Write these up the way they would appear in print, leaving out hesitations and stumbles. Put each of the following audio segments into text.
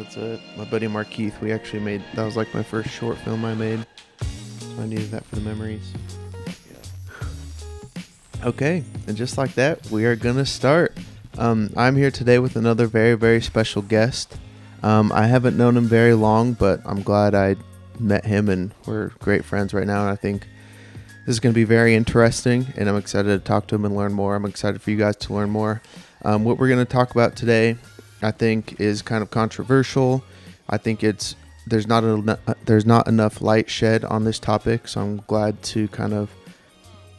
That's my buddy Markeith. We actually made, that was like my first short film I made. So I needed that for the memories. Okay, and just like that, we are going to start. I'm here today with another very, very special guest. I haven't known him very long, but I'm glad I met him and we're great friends right now. And I think this is going to be very interesting, and I'm excited to talk to him and learn more. I'm excited for you guys to learn more. What we're going to talk about today, I think, is kind of controversial. I think there's not enough light shed on this topic, so I'm glad to kind of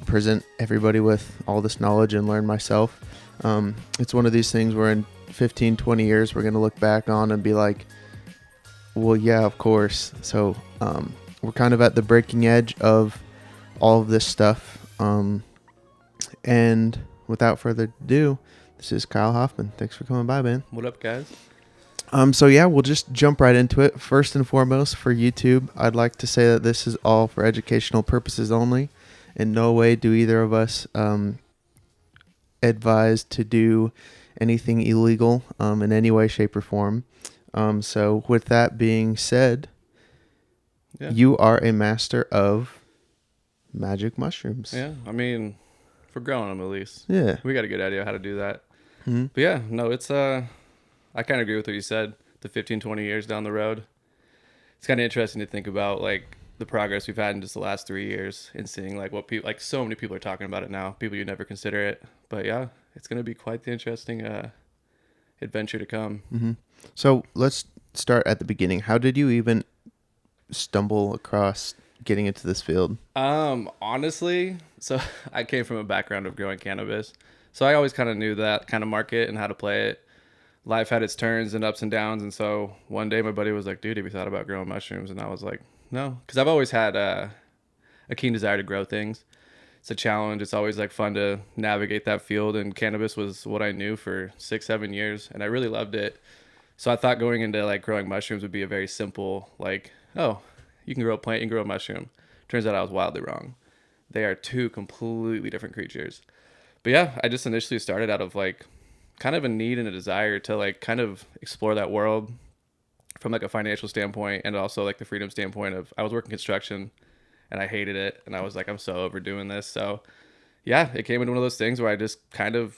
present everybody with all this knowledge and learn myself. It's one of these things where in 15, 20 years, we're going to look back on and be like, well, yeah, of course. So we're kind of at the breaking edge of all of this stuff. And without further ado, this is Kyle Hoffman. Thanks for coming by, man. What up, guys? So yeah, we'll just jump right into it. First and foremost, for YouTube, I'd like to say that this is all for educational purposes only. In no way do either of us advise to do anything illegal in any way, shape, or form. So with that being said, You are a master of magic mushrooms. Yeah, I mean, for growing them at least. Yeah. We got a good idea how to do that. Mm-hmm. But yeah, no, it's I kind of agree with what you said. The 15, 20 years down the road, it's kind of interesting to think about like the progress we've had in just the last 3 years and seeing like what people, like so many people are talking about it now, people you'd never consider it. But yeah, it's going to be quite the interesting adventure to come. Mm-hmm. So let's start at the beginning. How did you even stumble across getting into this field? Honestly, so I came from a background of growing cannabis. So I always kind of knew that kind of market and how to play it. Life had its turns and ups and downs. And so one day my buddy was like, dude, have you thought about growing mushrooms? And I was like, no, because I've always had a keen desire to grow things. It's a challenge. It's always like fun to navigate that field. And cannabis was what I knew for 6-7 years. And I really loved it. So I thought going into like growing mushrooms would be a very simple, like, oh, you can grow a plant, you can grow a mushroom. Turns out I was wildly wrong. They are two completely different creatures. But yeah, I just initially started out of like kind of a need and a desire to like kind of explore that world from like a financial standpoint and also like the freedom standpoint of I was working construction and I hated it. And I was like, I'm so overdoing this. So yeah, it came into one of those things where I just kind of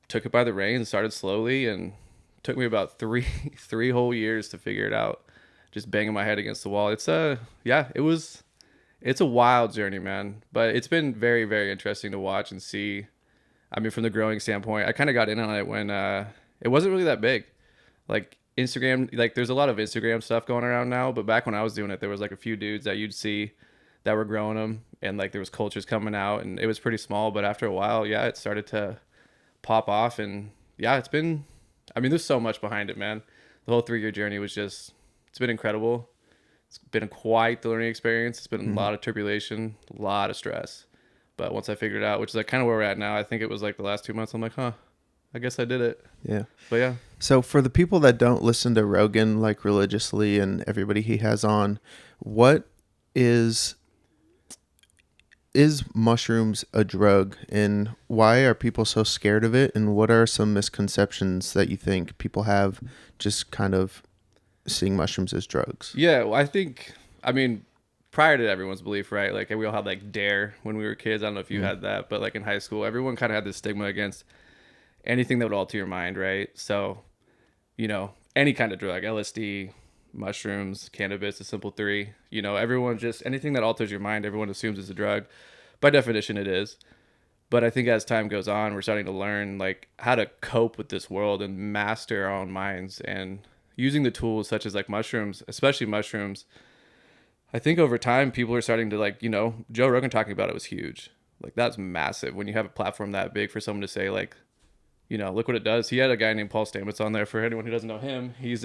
took it by the reins, started slowly, and took me about three whole years to figure it out. Just banging my head against the wall. It's a wild journey, man. But it's been very, very interesting to watch and see. I mean, from the growing standpoint, I kind of got in on it when it wasn't really that big. Like Instagram, like there's a lot of Instagram stuff going around now. But back when I was doing it, there was like a few dudes that you'd see that were growing them. And like there was cultures coming out and it was pretty small. But after a while, yeah, it started to pop off. And yeah, there's so much behind it, man. The whole 3-year journey was just... It's been incredible. It's been quite the learning experience. It's been a lot of tribulation, a lot of stress. But once I figured it out, which is like kind of where we're at now, I think it was like the last 2 months, I'm like, I guess I did it. Yeah. But yeah. So for the people that don't listen to Rogan like religiously and everybody he has on, what is mushrooms a drug and why are people so scared of it? And what are some misconceptions that you think people have just kind of seeing mushrooms as drugs? Yeah, well, I mean, prior to everyone's belief, right? Like we all had like DARE when we were kids. I don't know if you had that, but like in high school, everyone kind of had this stigma against anything that would alter your mind, right? So, any kind of drug, LSD, mushrooms, cannabis, the simple three, everyone just, anything that alters your mind, everyone assumes is a drug. By definition, it is. But I think as time goes on, we're starting to learn like how to cope with this world and master our own minds and using the tools such as like mushrooms, especially mushrooms. I think over time, people are starting to like, Joe Rogan talking about it was huge. Like that's massive when you have a platform that big for someone to say like, look what it does. He had a guy named Paul Stamets on there. For anyone who doesn't know him, he's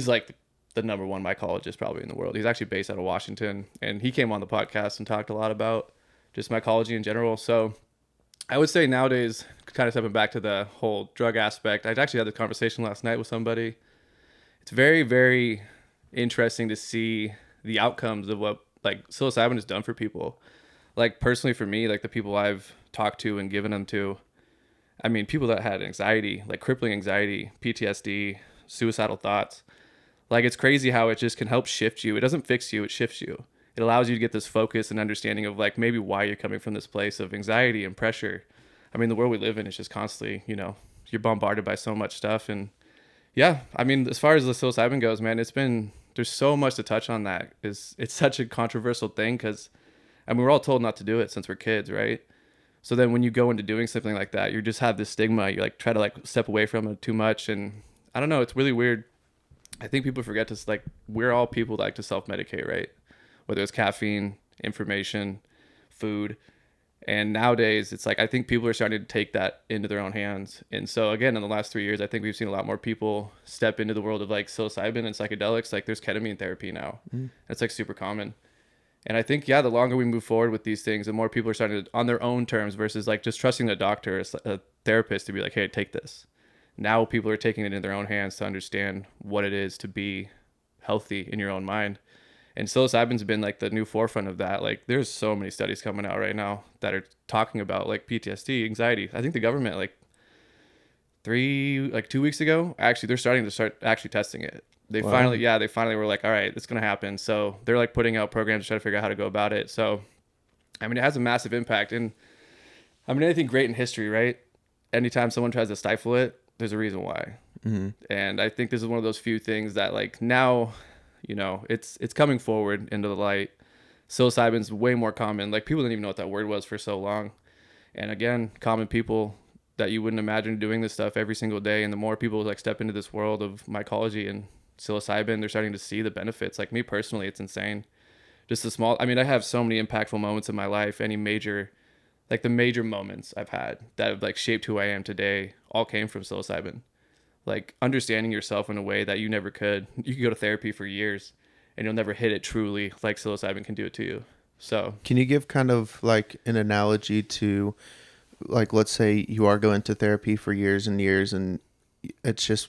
like the number one mycologist probably in the world. He's actually based out of Washington, and he came on the podcast and talked a lot about just mycology in general. So I would say nowadays, kind of stepping back to the whole drug aspect, I actually had this conversation last night with somebody. It's very, very interesting to see the outcomes of what like psilocybin has done for people. Like personally for me, like the people I've talked to and given them to, I mean, people that had anxiety, like crippling anxiety, PTSD, suicidal thoughts. Like, it's crazy how it just can help shift you. It doesn't fix you, it shifts you. It allows you to get this focus and understanding of like maybe why you're coming from this place of anxiety and pressure. I mean, the world we live in is just constantly, you know, you're bombarded by so much stuff. And yeah, I mean, as far as the psilocybin goes, man, there's so much to touch on that. It's such a controversial thing because, I mean, we're all told not to do it since we're kids, right? So then when you go into doing something like that, you just have this stigma. You like try to like step away from it too much. And I don't know, it's really weird. I think people forget to like, we're all people that like to self-medicate, right? Whether it's caffeine, information, food. And nowadays it's like, I think people are starting to take that into their own hands. And so again, in the last 3 years, I think we've seen a lot more people step into the world of like psilocybin and psychedelics. Like there's ketamine therapy now. It's like super common. And I think, yeah, the longer we move forward with these things, the more people are starting to, on their own terms, versus like just trusting a doctor, a therapist to be like, hey, take this. Now people are taking it in their own hands to understand what it is to be healthy in your own mind. And psilocybin's been like the new forefront of that. Like there's so many studies coming out right now that are talking about like PTSD, anxiety. I think the government like 2 weeks ago, actually they're starting to actually testing it. They finally were like, all right, it's going to happen. So they're like putting out programs to try to figure out how to go about it. So, I mean, it has a massive impact. And I mean, anything great in history, right? Anytime someone tries to stifle it, there's a reason why. And I think this is one of those few things that like now, you know, it's coming forward into the light. Psilocybin's way more common. Like people didn't even know what that word was for so long. And again, common people that you wouldn't imagine doing this stuff every single day. And the more people like step into this world of mycology and psilocybin, they're starting to see the benefits. Like me personally, it's insane. Just I mean, I have so many impactful moments in my life. The major moments I've had that have like shaped who I am today all came from psilocybin. Like understanding yourself in a way that you never could. You could go to therapy for years and you'll never hit it truly like psilocybin can do it to you. So can you give kind of like an analogy to, like, let's say you are going to therapy for years and years and it's just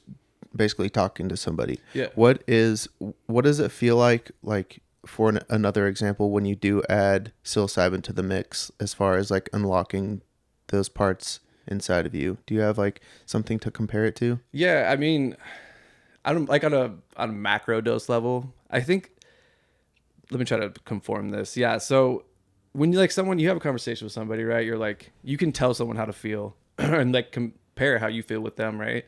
basically talking to somebody. Yeah. What does it feel like for another example, when you do add psilocybin to the mix, as far as like unlocking those parts inside of you? Do you have like something to compare it to? Yeah, I mean, I don't like on a macro dose level. I think, let me try to conform this. Yeah, so when you you have a conversation with somebody, right? You're like, you can tell someone how to feel and like compare how you feel with them, right?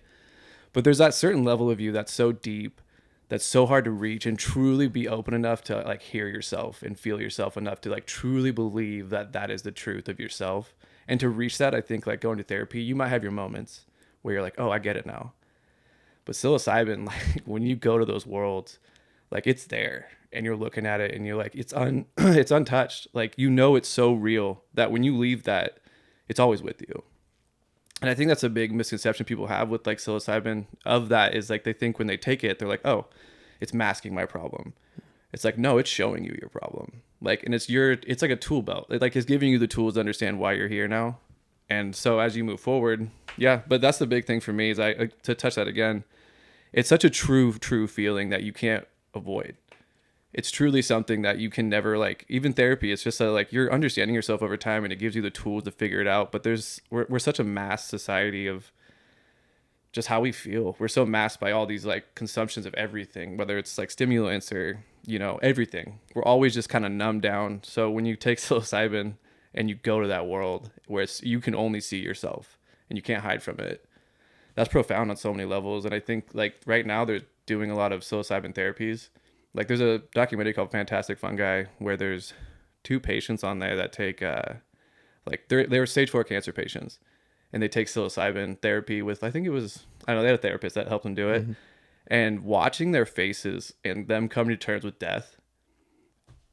But there's that certain level of you that's so deep, that's so hard to reach, and truly be open enough to like hear yourself and feel yourself enough to like truly believe that that is the truth of yourself. And to reach that, I think like going to therapy, you might have your moments where you're like, oh, I get it now. But psilocybin, like when you go to those worlds, like it's there and you're looking at it and you're like, it's untouched. Like, you know, it's so real that when you leave that, it's always with you. And I think that's a big misconception people have with like psilocybin of that, is like they think when they take it, they're like, oh, it's masking my problem. It's like, no, it's showing you your problem. Like, and it's like a tool belt. It like is giving you the tools to understand why you're here now. And so as you move forward, yeah, but that's the big thing for me is to touch that again. It's such a true feeling that you can't avoid. It's truly something that you can never, like, even therapy, it's just like you're understanding yourself over time and it gives you the tools to figure it out. But we're such a mass society of just how we feel. We're so masked by all these like consumptions of everything, whether it's like stimulants or, you know, everything. We're always just kind of numbed down. So when you take psilocybin and you go to that world where you can only see yourself and you can't hide from it, that's profound on so many levels. And I think like right now they're doing a lot of psilocybin therapies. Like there's a documentary called Fantastic Fungi where there's 2 patients on there that take like they were stage 4 cancer patients, and they take psilocybin therapy with, I think it was, I don't know, they had a therapist that helped them do it. Mm-hmm. And watching their faces and them coming to terms with death,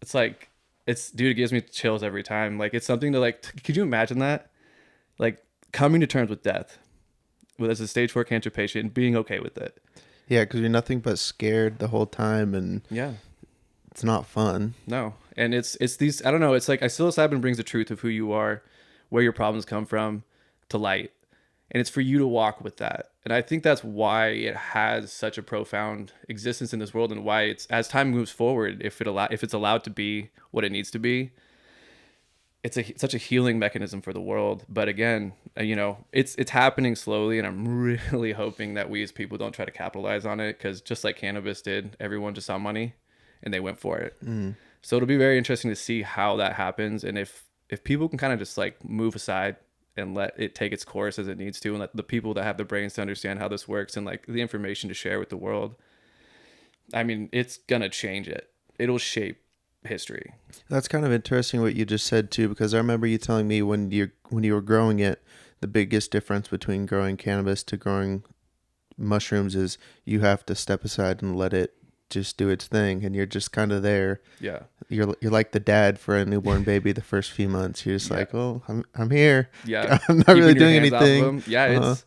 it's like, dude, it gives me chills every time. Like it's something to like, could you imagine that? Like coming to terms with death as a stage 4 cancer patient and being okay with it. Yeah, because you're nothing but scared the whole time, and yeah, it's not fun. No, and it's these, I don't know, it's like psilocybin brings the truth of who you are, where your problems come from, to light, and it's for you to walk with that. And I think that's why it has such a profound existence in this world, and why it's, as time moves forward, if it's allowed to be what it needs to be, it's such a healing mechanism for the world. But again, you know, it's happening slowly, and I'm really hoping that we as people don't try to capitalize on it, because just like cannabis did, everyone just saw money and they went for it. So it'll be very interesting to see how that happens, and if people can kind of just like move aside and let it take its course as it needs to, and let the people that have the brains to understand how this works and like the information to share with the world, I mean, it's gonna change it. It'll shape history. That's kind of interesting what you just said too, because I remember you telling me when you were growing it, the biggest difference between growing cannabis to growing mushrooms is you have to step aside and let it just do its thing, and you're just kind of there. Yeah. You're like the dad for a newborn baby the first few months. You're just like, oh, I'm here. Yeah. I'm not Keeping really your doing hands off of anything. them. Yeah, it's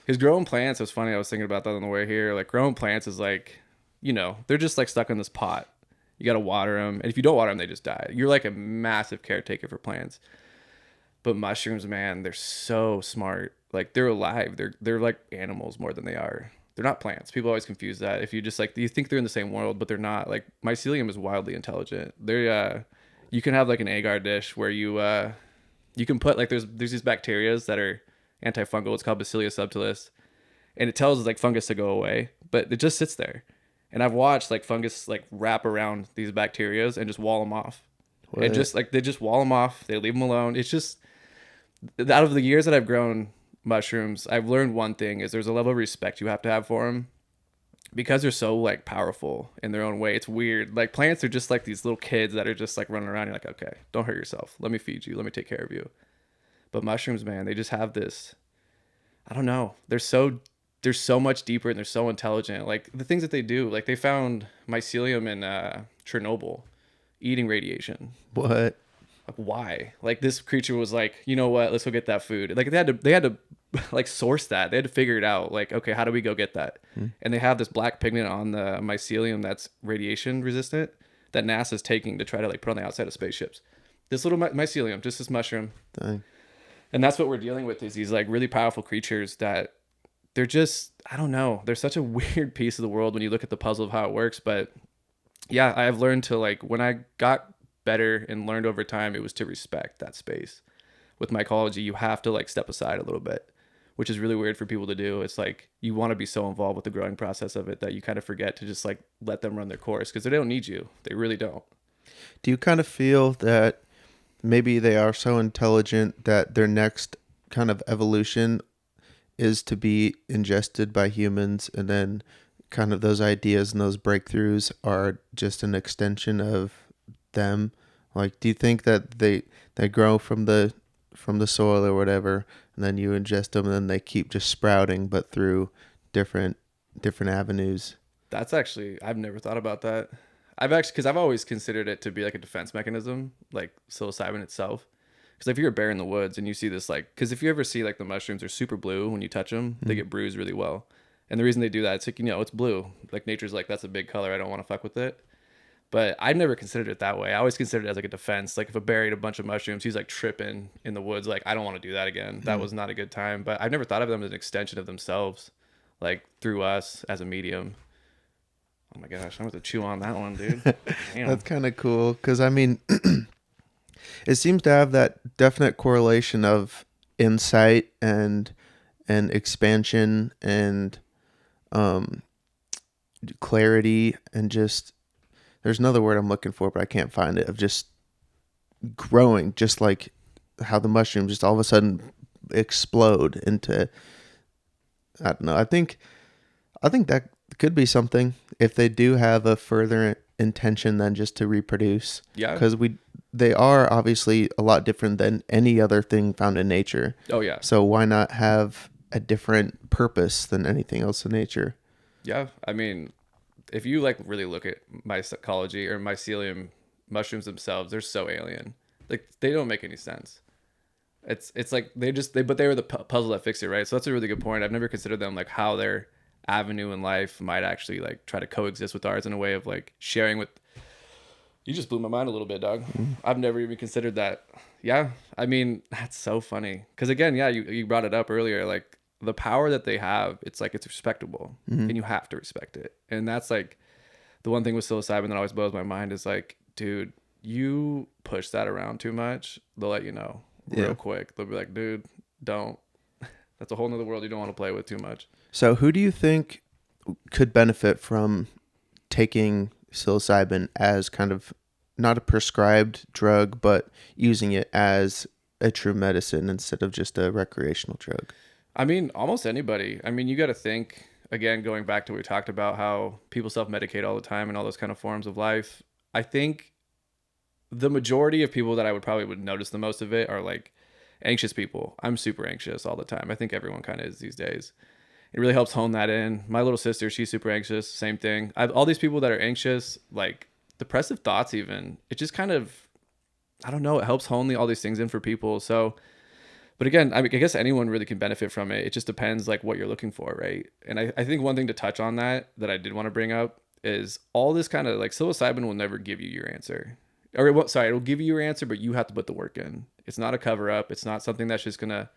because growing plants, it was funny. I was thinking about that on the way here. Like growing plants is like, you know, they're just like stuck in this pot. You got to water them. And if you don't water them, they just die. You're like a massive caretaker for plants. But mushrooms, man, they're so smart. Like they're alive. They're like animals more than they are. They're not plants. People always confuse that. If you just like, you think they're in the same world, but they're not. Like mycelium is wildly intelligent. They're, you can have like an agar dish where you can put like, there's these bacterias that are antifungal. It's called Bacillus subtilis. And it tells like fungus to go away, but it just sits there. And I've watched like fungus like wrap around these bacterias and just wall them off. What? And just like they just wall them off. They leave them alone. It's just, out of the years that I've grown mushrooms, I've learned one thing is there's a level of respect you have to have for them, because they're so like powerful in their own way. It's weird. Like plants are just like these little kids that are just like running around. You're like, okay, don't hurt yourself. Let me feed you. Let me take care of you. But mushrooms, man, they just have this, I don't know. They're so much deeper, and they're so intelligent. Like the things that they do, like they found mycelium in Chernobyl eating radiation. What? Like why? Like this creature was like, you know what? Let's go get that food. Like they had to like source that. They had to figure it out. Like, okay, how do we go get that? And they have this black pigment on the mycelium that's radiation resistant that NASA's taking to try to like put on the outside of spaceships. This little mycelium, just this mushroom. Dang. And that's what we're dealing with, is these like really powerful creatures that they're just, I don't know. They're such a weird piece of the world when you look at the puzzle of how it works. But yeah, I've learned to like, when I got better and learned over time, it was to respect that space. With mycology, you have to like step aside a little bit, which is really weird for people to do. It's like you want to be so involved with the growing process of it that you kind of forget to just like let them run their course, because they don't need you. They really don't. Do you kind of feel that maybe they are so intelligent that their next kind of evolution is to be ingested by humans, and then kind of those ideas and those breakthroughs are just an extension of them? Like, do you think that they grow from the soil or whatever, and then you ingest them, and then they keep just sprouting, but through different avenues? That's actually, I've never thought about that. Because I've always considered it to be like a defense mechanism, like psilocybin itself. Because if you're a bear in the woods and you see this, like, because if you ever see like the mushrooms are super blue when you touch them, they get bruised really well. And the reason they do that, it's like, you know, it's blue. Like nature's like, that's a big color. I don't want to fuck with it. But I've never considered it that way. I always considered it as like a defense. Like if a bear ate a bunch of mushrooms, he's like tripping in the woods. Like, I don't want to do that again. That was not a good time. But I've never thought of them as an extension of themselves, like through us as a medium. Oh my gosh, I'm going to chew on that one, dude. Damn. That's kind of cool, because I mean, it seems to have that definite correlation of insight and expansion and clarity, and just, there's another word I'm looking for, but I can't find it, of just growing, just like how the mushrooms just all of a sudden explode into, I don't know. I think that could be something if they do have a further intention than just to reproduce. Yeah. Because they are obviously a lot different than any other thing found in nature. Oh yeah. So why not have a different purpose than anything else in nature? Yeah. I mean, if you like really look at mycology or mycelium mushrooms themselves, they're so alien. Like they don't make any sense. It's like but they were the puzzle that fixed it, right? So that's a really good point. I've never considered them like how their avenue in life might actually like try to coexist with ours in a way of like sharing with. You just blew my mind a little bit, dog. I've never even considered that. Yeah. I mean, that's so funny. Because again, yeah, you brought it up earlier. Like the power that they have, it's like it's respectable, and you have to respect it. And that's like the one thing with psilocybin that always blows my mind is like, dude, you push that around too much, they'll let you know real Yeah. quick. They'll be like, dude, don't. That's a whole nother world you don't want to play with too much. So who do you think could benefit from taking psilocybin as kind of not a prescribed drug, but using it as a true medicine instead of just a recreational drug? I mean, almost anybody. I mean, you got to think, again, going back to what we talked about, how people self-medicate all the time and all those kind of forms of life. I think the majority of people that I would notice the most of it are like anxious people. I'm super anxious all the time. I think everyone kind of is these days. It really helps hone that in. My little sister, she's super anxious. Same thing. I've all these people that are anxious, like depressive thoughts even. It just kind of, I don't know, it helps hone all these things in for people. So, but again, I guess anyone really can benefit from it. It just depends like what you're looking for, right? And I think one thing to touch on that I did want to bring up is all this kind of like psilocybin will never give you your answer. Or it'll give you your answer, but you have to put the work in. It's not a cover up. It's not something that's just gonna,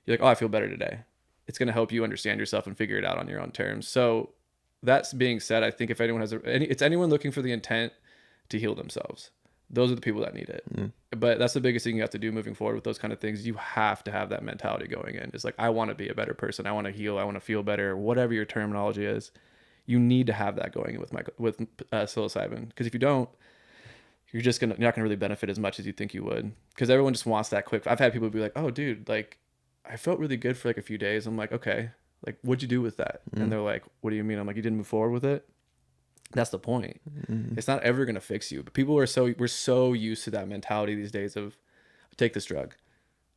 you're like, oh, I feel better today. It's gonna help you understand yourself and figure it out on your own terms. So that's being said, I think if anyone it's anyone looking for the intent to heal themselves. Those are the people that need it. But that's the biggest thing you have to do moving forward with those kind of things. You have to have that mentality going in. It's like, I want to be a better person. I want to heal. I want to feel better. Whatever your terminology is, you need to have that going in with psilocybin. Because if you don't, you're not gonna really benefit as much as you think you would. Because everyone just wants that quick. I've had people be like, "Oh, dude, like, I felt really good for like a few days." I'm like, "Okay, like, what'd you do with that?" And they're like, "What do you mean?" I'm like, "You didn't move forward with it." That's the point. It's not ever gonna fix you. But we're so used to that mentality these days of, take this drug,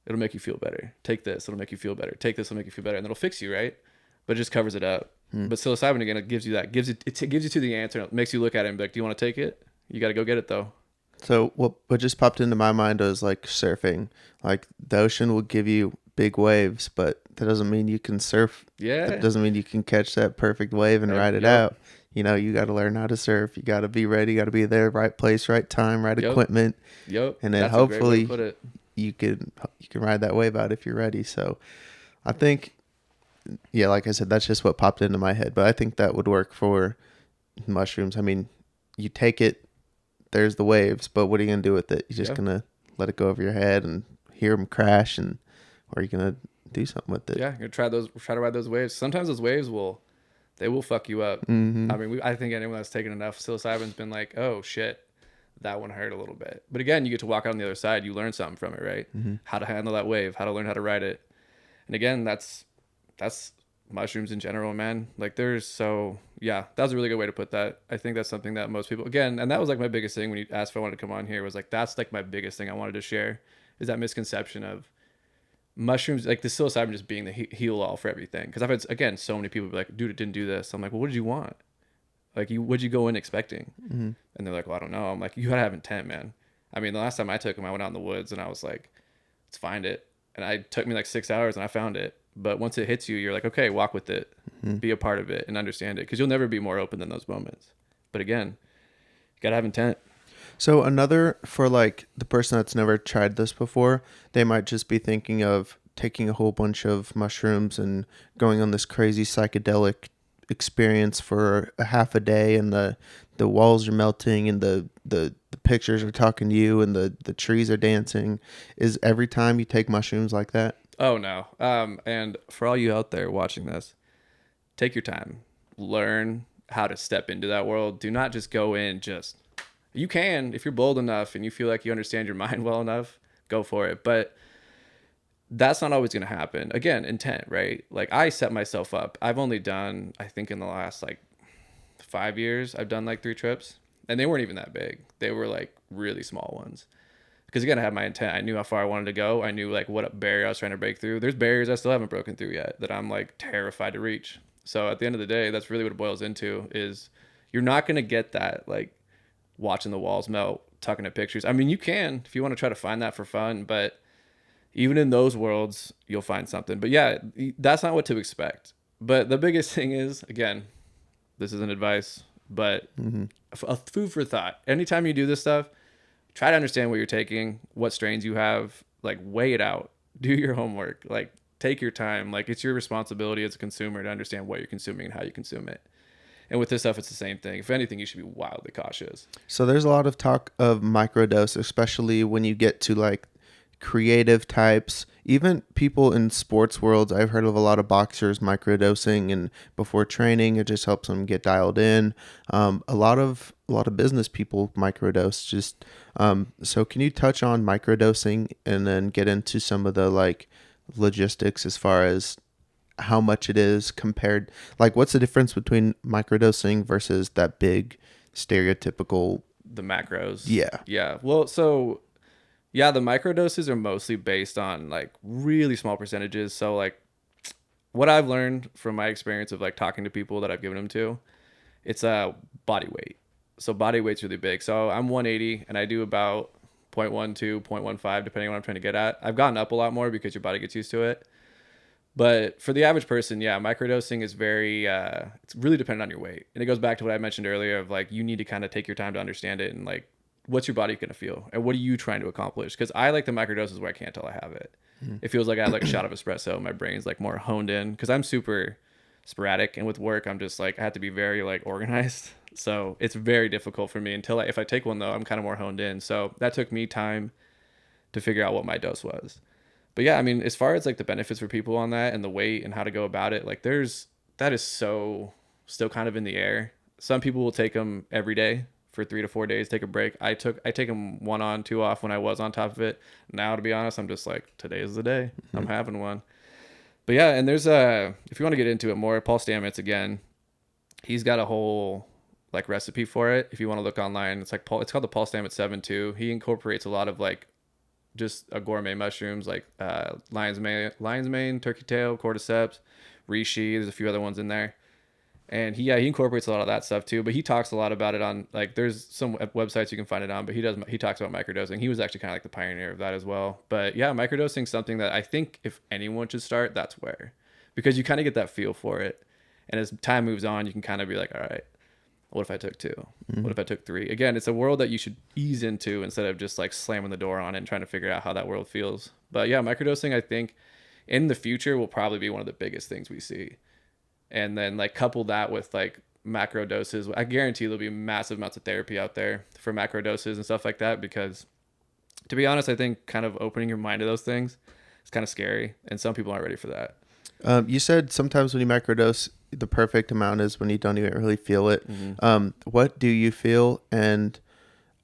it'll make you feel better. Take this, it'll make you feel better. Take this, it'll make you feel better, and it'll fix you, right? But it just covers it up. But psilocybin again, it gives you that, it gives you to the answer. It makes you look at it and be like, "Do you want to take it? You got to go get it though." So what just popped into my mind was like surfing. Like the ocean will give you big waves, but that doesn't mean you can surf. Yeah. That doesn't mean you can catch that perfect wave and ride it out. You know, you got to learn how to surf. You got to be ready. You got to be there, right place, right time, right equipment. Yep. And then That's hopefully a great way to put it. you can ride that wave out if you're ready. So I think, yeah, like I said, that's just what popped into my head. But I think that would work for mushrooms. I mean, you take it, there's the waves, but what are you going to do with it? You're just going to let it go over your head and hear them crash, or are you going to do something with it? Yeah, you're try to ride those waves. Sometimes those waves will fuck you up. Mm-hmm. I mean, I think anyone that's taken enough psilocybin's been like, "Oh shit, that one hurt a little bit." But again, you get to walk out on the other side. You learn something from it, right? How to handle that wave, how to learn how to ride it. And again, that's mushrooms in general, man. Like that was a really good way to put that. I think that's something that most people, again, and that was like my biggest thing when you asked if I wanted to come on here, was like, that's like my biggest thing I wanted to share, is that misconception of mushrooms, like the psilocybin just being the heal all for everything. Because I've had, again, so many people be like, "Dude, it didn't do this." I'm like, "Well, what did you want? Like, what'd you go in expecting?" And they're like, "Well, I don't know." I'm like, "You gotta have intent, man." I mean, the last time I took them, I went out in the woods and I was like, "Let's find it." And it took me like 6 hours and I found it. But once it hits you, you're like, okay, walk with it, be a part of it, and understand it, because you'll never be more open than those moments. But again, you gotta have intent. So another, for like the person that's never tried this before, they might just be thinking of taking a whole bunch of mushrooms and going on this crazy psychedelic experience for a half a day, and the walls are melting and the pictures are talking to you and the trees are dancing. Is every time you take mushrooms like that? Oh no. And for all you out there watching this, take your time, learn how to step into that world. Do not just go in. You can, if you're bold enough and you feel like you understand your mind well enough, go for it. But that's not always going to happen. Again, intent, right? Like I set myself up. I've only done, I think in the last like 5 years, I've done like 3 trips, and they weren't even that big. They were like really small ones. Because again, I had my intent. I knew how far I wanted to go. I knew like what barrier I was trying to break through. There's barriers I still haven't broken through yet that I'm like terrified to reach. So at the end of the day, that's really what it boils into, is you're not going to get that like watching the walls melt, tucking at pictures. I mean, you can if you want to try to find that for fun, but even in those worlds, you'll find something. But yeah, that's not what to expect. But the biggest thing is, again, this isn't advice, but a food for thought. Anytime you do this stuff, try to understand what you're taking, what strains you have, like weigh it out, do your homework, like take your time. Like it's your responsibility as a consumer to understand what you're consuming and how you consume it. And with this stuff, it's the same thing. If anything, you should be wildly cautious. So there's a lot of talk of microdose, especially when you get to like creative types, even people in sports worlds. I've heard of a lot of boxers microdosing and before training, it just helps them get dialed in. A lot of business people microdose. So can you touch on microdosing and then get into some of the like logistics as far as how much it is compared, like what's the difference between microdosing versus that big stereotypical? The macros. Yeah. Yeah. Well, so yeah, the microdoses are mostly based on like really small percentages. So like what I've learned from my experience of like talking to people that I've given them to, it's body weight. So body weight's really big. So I'm 180 and I do about 0.12, 0.15, depending on what I'm trying to get at. I've gotten up a lot more because your body gets used to it. But for the average person, yeah, microdosing is very, it's really dependent on your weight. And it goes back to what I mentioned earlier of like, you need to kind of take your time to understand it and like, what's your body going to feel? And what are you trying to accomplish? Because I like the microdoses where I can't tell I have it. It feels like I have like a shot of espresso. My brain's like more honed in because I'm super sporadic. And with work, I'm just like, I have to be very like organized. So it's very difficult for me if I take one though, I'm kind of more honed in. So that took me time to figure out what my dose was. But yeah, I mean, as far as like the benefits for people on that and the weight and how to go about it, like that is so still kind of in the air. Some people will take them every day for 3 to 4 days, take a break. I take them 1 on, 2 off when I was on top of it. Now, to be honest, I'm just like, today is the day. I'm having one. But yeah, and there's if you want to get into it more, Paul Stamets again, he's got a whole like recipe for it. If you want to look online, it's called the Paul Stamets 7-2. He incorporates a lot of like just gourmet mushrooms like lion's mane, turkey tail, cordyceps, reishi. There's a few other ones in there, and he incorporates a lot of that stuff too. But he talks a lot about it on like there's some websites you can find it on. But he talks about microdosing. He was actually kind of like the pioneer of that as well. But yeah, microdosing is something that I think if anyone should start, that's where, because you kind of get that feel for it, and as time moves on, you can kind of be like, all right, what if I took 2? What if I took 3? Again, it's a world that you should ease into instead of just like slamming the door on it and trying to figure out how that world feels. But yeah, microdosing, I think in the future will probably be one of the biggest things we see. And then like couple that with like macro doses. I guarantee there'll be massive amounts of therapy out there for macro doses and stuff like that, because to be honest, I think kind of opening your mind to those things is kind of scary. And some people aren't ready for that. You said sometimes when you microdose, the perfect amount is when you don't even really feel it. What do you feel, and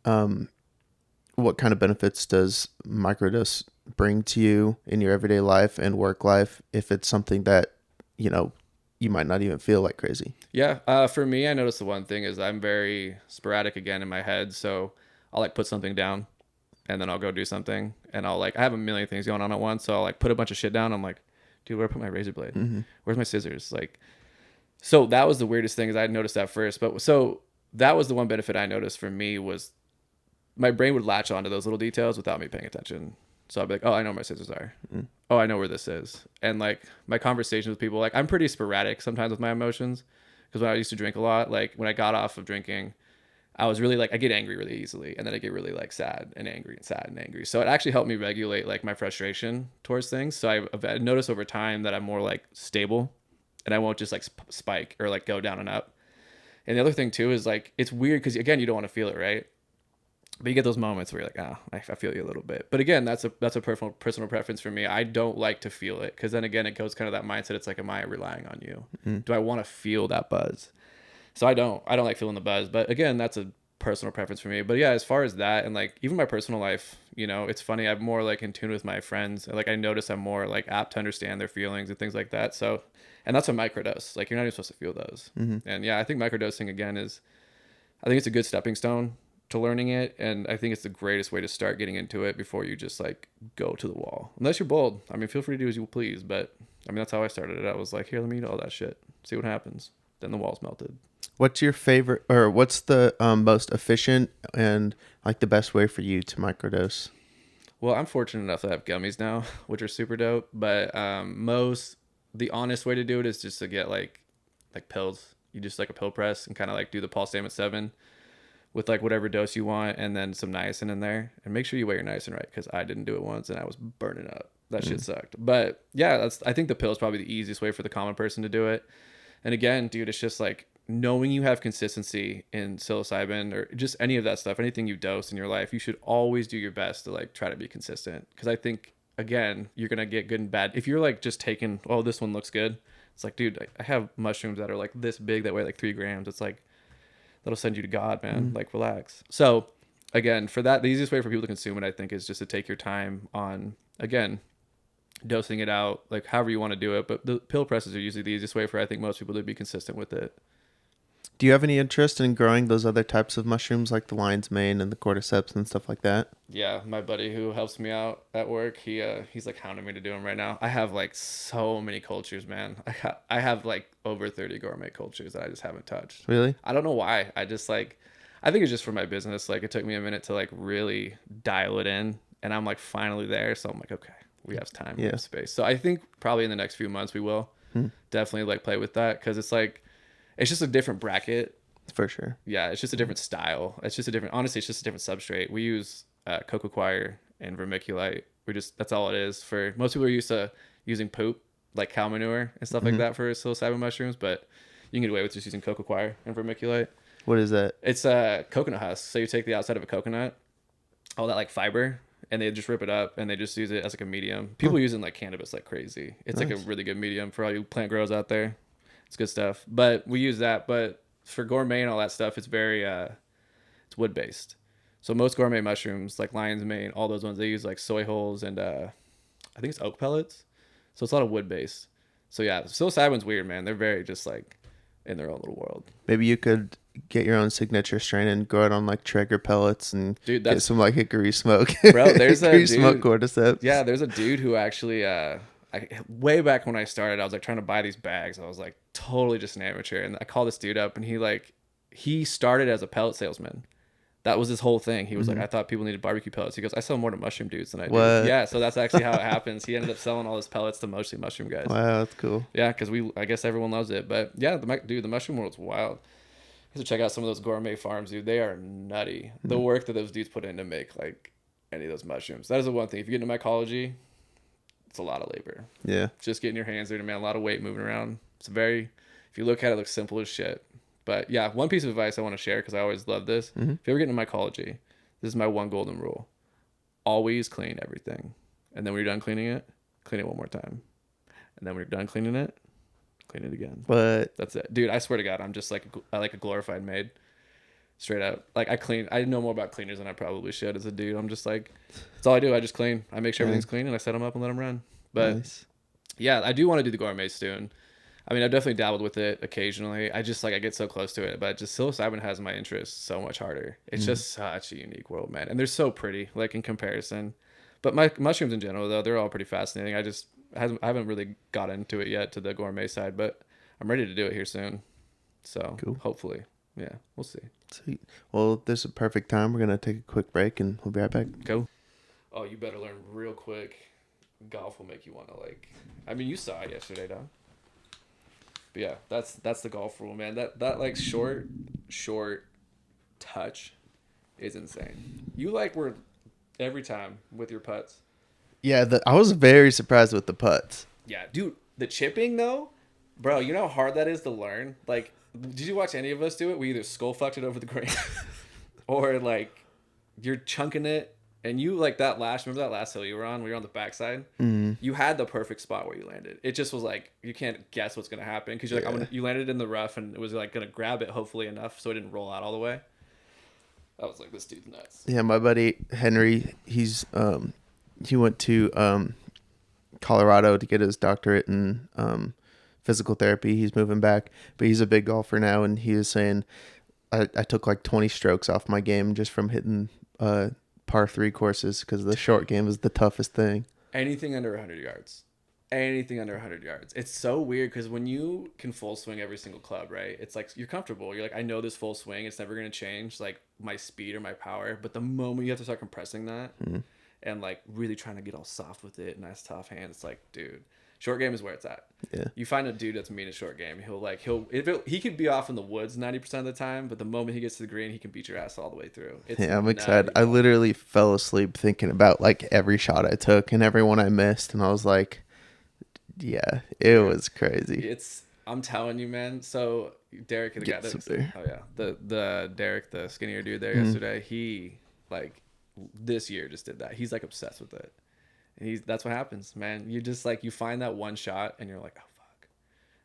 what kind of benefits does microdose bring to you in your everyday life and work life if it's something that, you might not even feel like crazy? Yeah. For me, I noticed the one thing is I'm very sporadic again in my head. So I'll like put something down and then I'll go do something, and I have a million things going on at once. So I'll like put a bunch of shit down. I'm like, dude, where do I put my razor blade? Where's my scissors? Like, so that was the weirdest thing, is I noticed that first. But so that was the one benefit I noticed for me, was my brain would latch onto those little details without me paying attention. So I'd be like, oh, I know where my scissors are. Oh, I know where this is. And like my conversations with people, like I'm pretty sporadic sometimes with my emotions, because when I used to drink a lot, like when I got off of drinking, I was really like, I get angry really easily, and then I get really like sad and angry and sad and angry. So it actually helped me regulate like my frustration towards things. So I've noticed over time that I'm more like stable, and I won't just like spike or like go down and up. And the other thing too is like, it's weird because again, you don't want to feel it, right? But you get those moments where you're like, I feel you a little bit. But again, that's a personal preference for me. I don't like to feel it, because then again, it goes kind of that mindset. It's like, am I relying on you? Do I want to feel that buzz? So I don't like feeling the buzz. But again, that's a personal preference for me. But yeah, as far as that, and like even my personal life, it's funny. I'm more like in tune with my friends. Like I notice I'm more like apt to understand their feelings and things like that. So, and that's a microdose. Like you're not even supposed to feel those. And yeah, I think microdosing again I think it's a good stepping stone to learning it, and I think it's the greatest way to start getting into it before you just like go to the wall. Unless you're bold. I mean, feel free to do as you please, but I mean, that's how I started it. I was like, here, let me eat all that shit, see what happens. Then the walls melted. What's your favorite, or what's the most efficient and like the best way for you to microdose? Well, I'm fortunate enough to have gummies now, which are super dope. But the honest way to do it is just to get like pills. You just like a pill press and kind of like do the Paul Stamets 7 with like whatever dose you want, and then some niacin in there. And make sure you weigh your niacin right, because I didn't do it once and I was burning up. That shit sucked. But yeah, I think the pill is probably the easiest way for the common person to do it. And again, dude, it's just like knowing you have consistency in psilocybin or just any of that stuff, anything you dose in your life, you should always do your best to like try to be consistent. Because I think, again, you're going to get good and bad. If you're like just taking, oh, this one looks good. It's like, dude, I have mushrooms that are like this big that weigh like 3 grams. It's like, that'll send you to God, man. Like, relax. So again, for that, the easiest way for people to consume it, I think, is just to take your time on, again, dosing it out, like however you want to do it. But the pill presses are usually the easiest way for, I think, most people to be consistent with it. Do you have any interest in growing those other types of mushrooms like the lion's mane and the cordyceps and stuff like that? Yeah, my buddy who helps me out at work, he's like hounding me to do them right now. I have like so many cultures, man. I have like over 30 gourmet cultures that I just haven't touched. Really? I don't know why. I just like, I think it's just for my business. Like it took me a minute to like really dial it in, and I'm like finally there. So I'm like, okay, we have time, we have space. So I think probably in the next few months we will definitely like play with that, because it's like, it's just a different bracket. For sure. Yeah, it's just a different style. It's just a different, honestly, it's just a different substrate. We use cocoa coir and vermiculite. That's all it is. For most people are used to using poop, like cow manure and stuff like that for psilocybin mushrooms, but you can get away with just using cocoa coir and vermiculite. What is that? It's coconut husk. So you take the outside of a coconut, all that like fiber, and they just rip it up and they just use it as like a medium. People use it in like cannabis like crazy. It's like a really good medium for all you plant growers out there. It's good stuff. But we use that. But for gourmet and all that stuff, it's very it's wood based. So most gourmet mushrooms like lion's mane, all those ones, they use like soy hulls and I think it's oak pellets. So it's a lot of wood based. So yeah, psilocybin's weird, man. They're very just like in their own little world. Maybe you could get your own signature strain and grow it on like Traeger pellets and get some like hickory smoke. Bro, there's a dude, smoke cordyceps. Yeah, there's a dude who actually way back when I started, I was like trying to buy these bags. I was like totally just an amateur, and I called this dude up, and he started as a pellet salesman. That was his whole thing. He was like, I thought people needed barbecue pellets. He goes, I sell more to mushroom dudes than I do. Yeah, so that's actually how it happens. He ended up selling all his pellets to mostly mushroom guys. Wow, that's cool. Yeah, because I guess everyone loves it. But yeah, the mushroom world's wild. You have to check out some of those gourmet farms, dude. They are nutty. The work that those dudes put in to make like any of those mushrooms. That is the one thing. If you get into mycology, it's a lot of labor. Yeah. Just getting your hands dirty, man. A lot of weight moving around. It's if you look at it, it looks simple as shit. But yeah, one piece of advice I want to share, because I always love this. If you ever get into mycology, this is my one golden rule. Always clean everything. And then when you're done cleaning it, clean it one more time. And then when you're done cleaning it, clean it again. But that's it. Dude, I swear to God, I'm just like a glorified maid. Straight up. Like I know more about cleaners than I probably should as a dude. I'm just like, that's all I do. I just clean. I make sure everything's clean, and I set them up and let them run. But yeah, I do want to do the gourmet soon. I mean, I've definitely dabbled with it occasionally. I just like, I get so close to it, but just psilocybin has my interest so much harder. It's just such a unique world, man. And they're so pretty, like in comparison. But my mushrooms in general, though, they're all pretty fascinating. I haven't really got into it yet to the gourmet side, but I'm ready to do it here soon. So hopefully. Yeah, we'll see. Sweet. Well, this is a perfect time. We're going to take a quick break, and we'll be right back. Go. Oh, you better learn real quick. Golf will make you want to like... I mean, you saw it yesterday, dog. But yeah, that's the golf rule, man. That like short touch is insane. You like were every time with your putts. Yeah, I was very surprised with the putts. Yeah, dude, the chipping though, bro, you know how hard that is to learn? Like, did you watch any of us do it? We either skull fucked it over the green or like you're chunking it, and you like remember that last hill you were on? We were on the backside. You had the perfect spot where you landed. It just was like, you can't guess what's going to happen, because you're like, you landed in the rough, and it was like going to grab it hopefully enough so it didn't roll out all the way. I was like, this dude's nuts. Yeah, my buddy Henry, he went to Colorado to get his doctorate in physical therapy. He's moving back, but he's a big golfer now, and he was saying, I took like 20 strokes off my game just from hitting par 3 courses, because the short game is the toughest thing. Anything under 100 yards. Anything under 100 yards. It's so weird, because when you can full swing every single club, right? It's like you're comfortable. You're like, I know this full swing. It's never going to change like my speed or my power. But the moment you have to start compressing that and like really trying to get all soft with it, nice tough hand, it's like, dude, short game is where it's at. Yeah. You find a dude that's mean at short game. He could be off in the woods 90% of the time, but the moment he gets to the green, he can beat your ass all the way through. I'm excited. I literally fell asleep thinking about like every shot I took and every one I missed, and I was like, yeah, it was crazy. I'm telling you, man. So Derek, the guy Get some that, beer. oh yeah, the Derek, the skinnier dude there Mm. yesterday, he like this year just did that. He's like obsessed with it. And that's what happens, man. You just like, you find that one shot and you're like, oh fuck,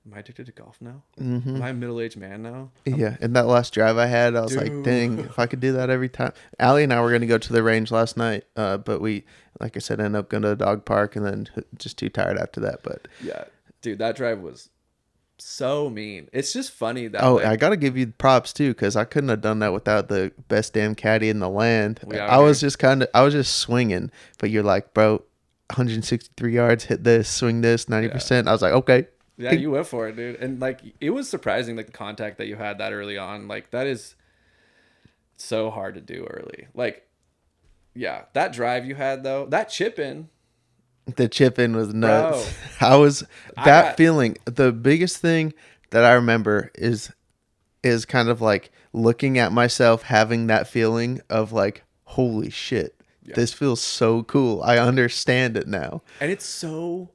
am I addicted to golf now? Mm-hmm. Am I a middle-aged man now? Yeah, and that last drive I had, I was like, Dude. dang, if I could do that every time. Allie and I were going to go to the range last night, but we, like I said, ended up going to a dog park and then just too tired after that. But Yeah, dude, that drive was so mean. It's just funny that oh, like, I got to give you props too, because I couldn't have done that without the best damn caddy in the land. We out I was here. just I was just swinging, but you're like, bro, 163 yards, hit this, swing this, 90%. I was like, okay. Yeah, you went for it, dude. And like, it was surprising, like the contact that you had that early on. Like, that is so hard to do early. Like, yeah, that drive you had though, that chip in, The chip in was nuts. Bro. I was I that got- feeling. The biggest thing that I remember is kind of like looking at myself having that feeling of like, holy shit, this feels so cool. I understand it now. and it's so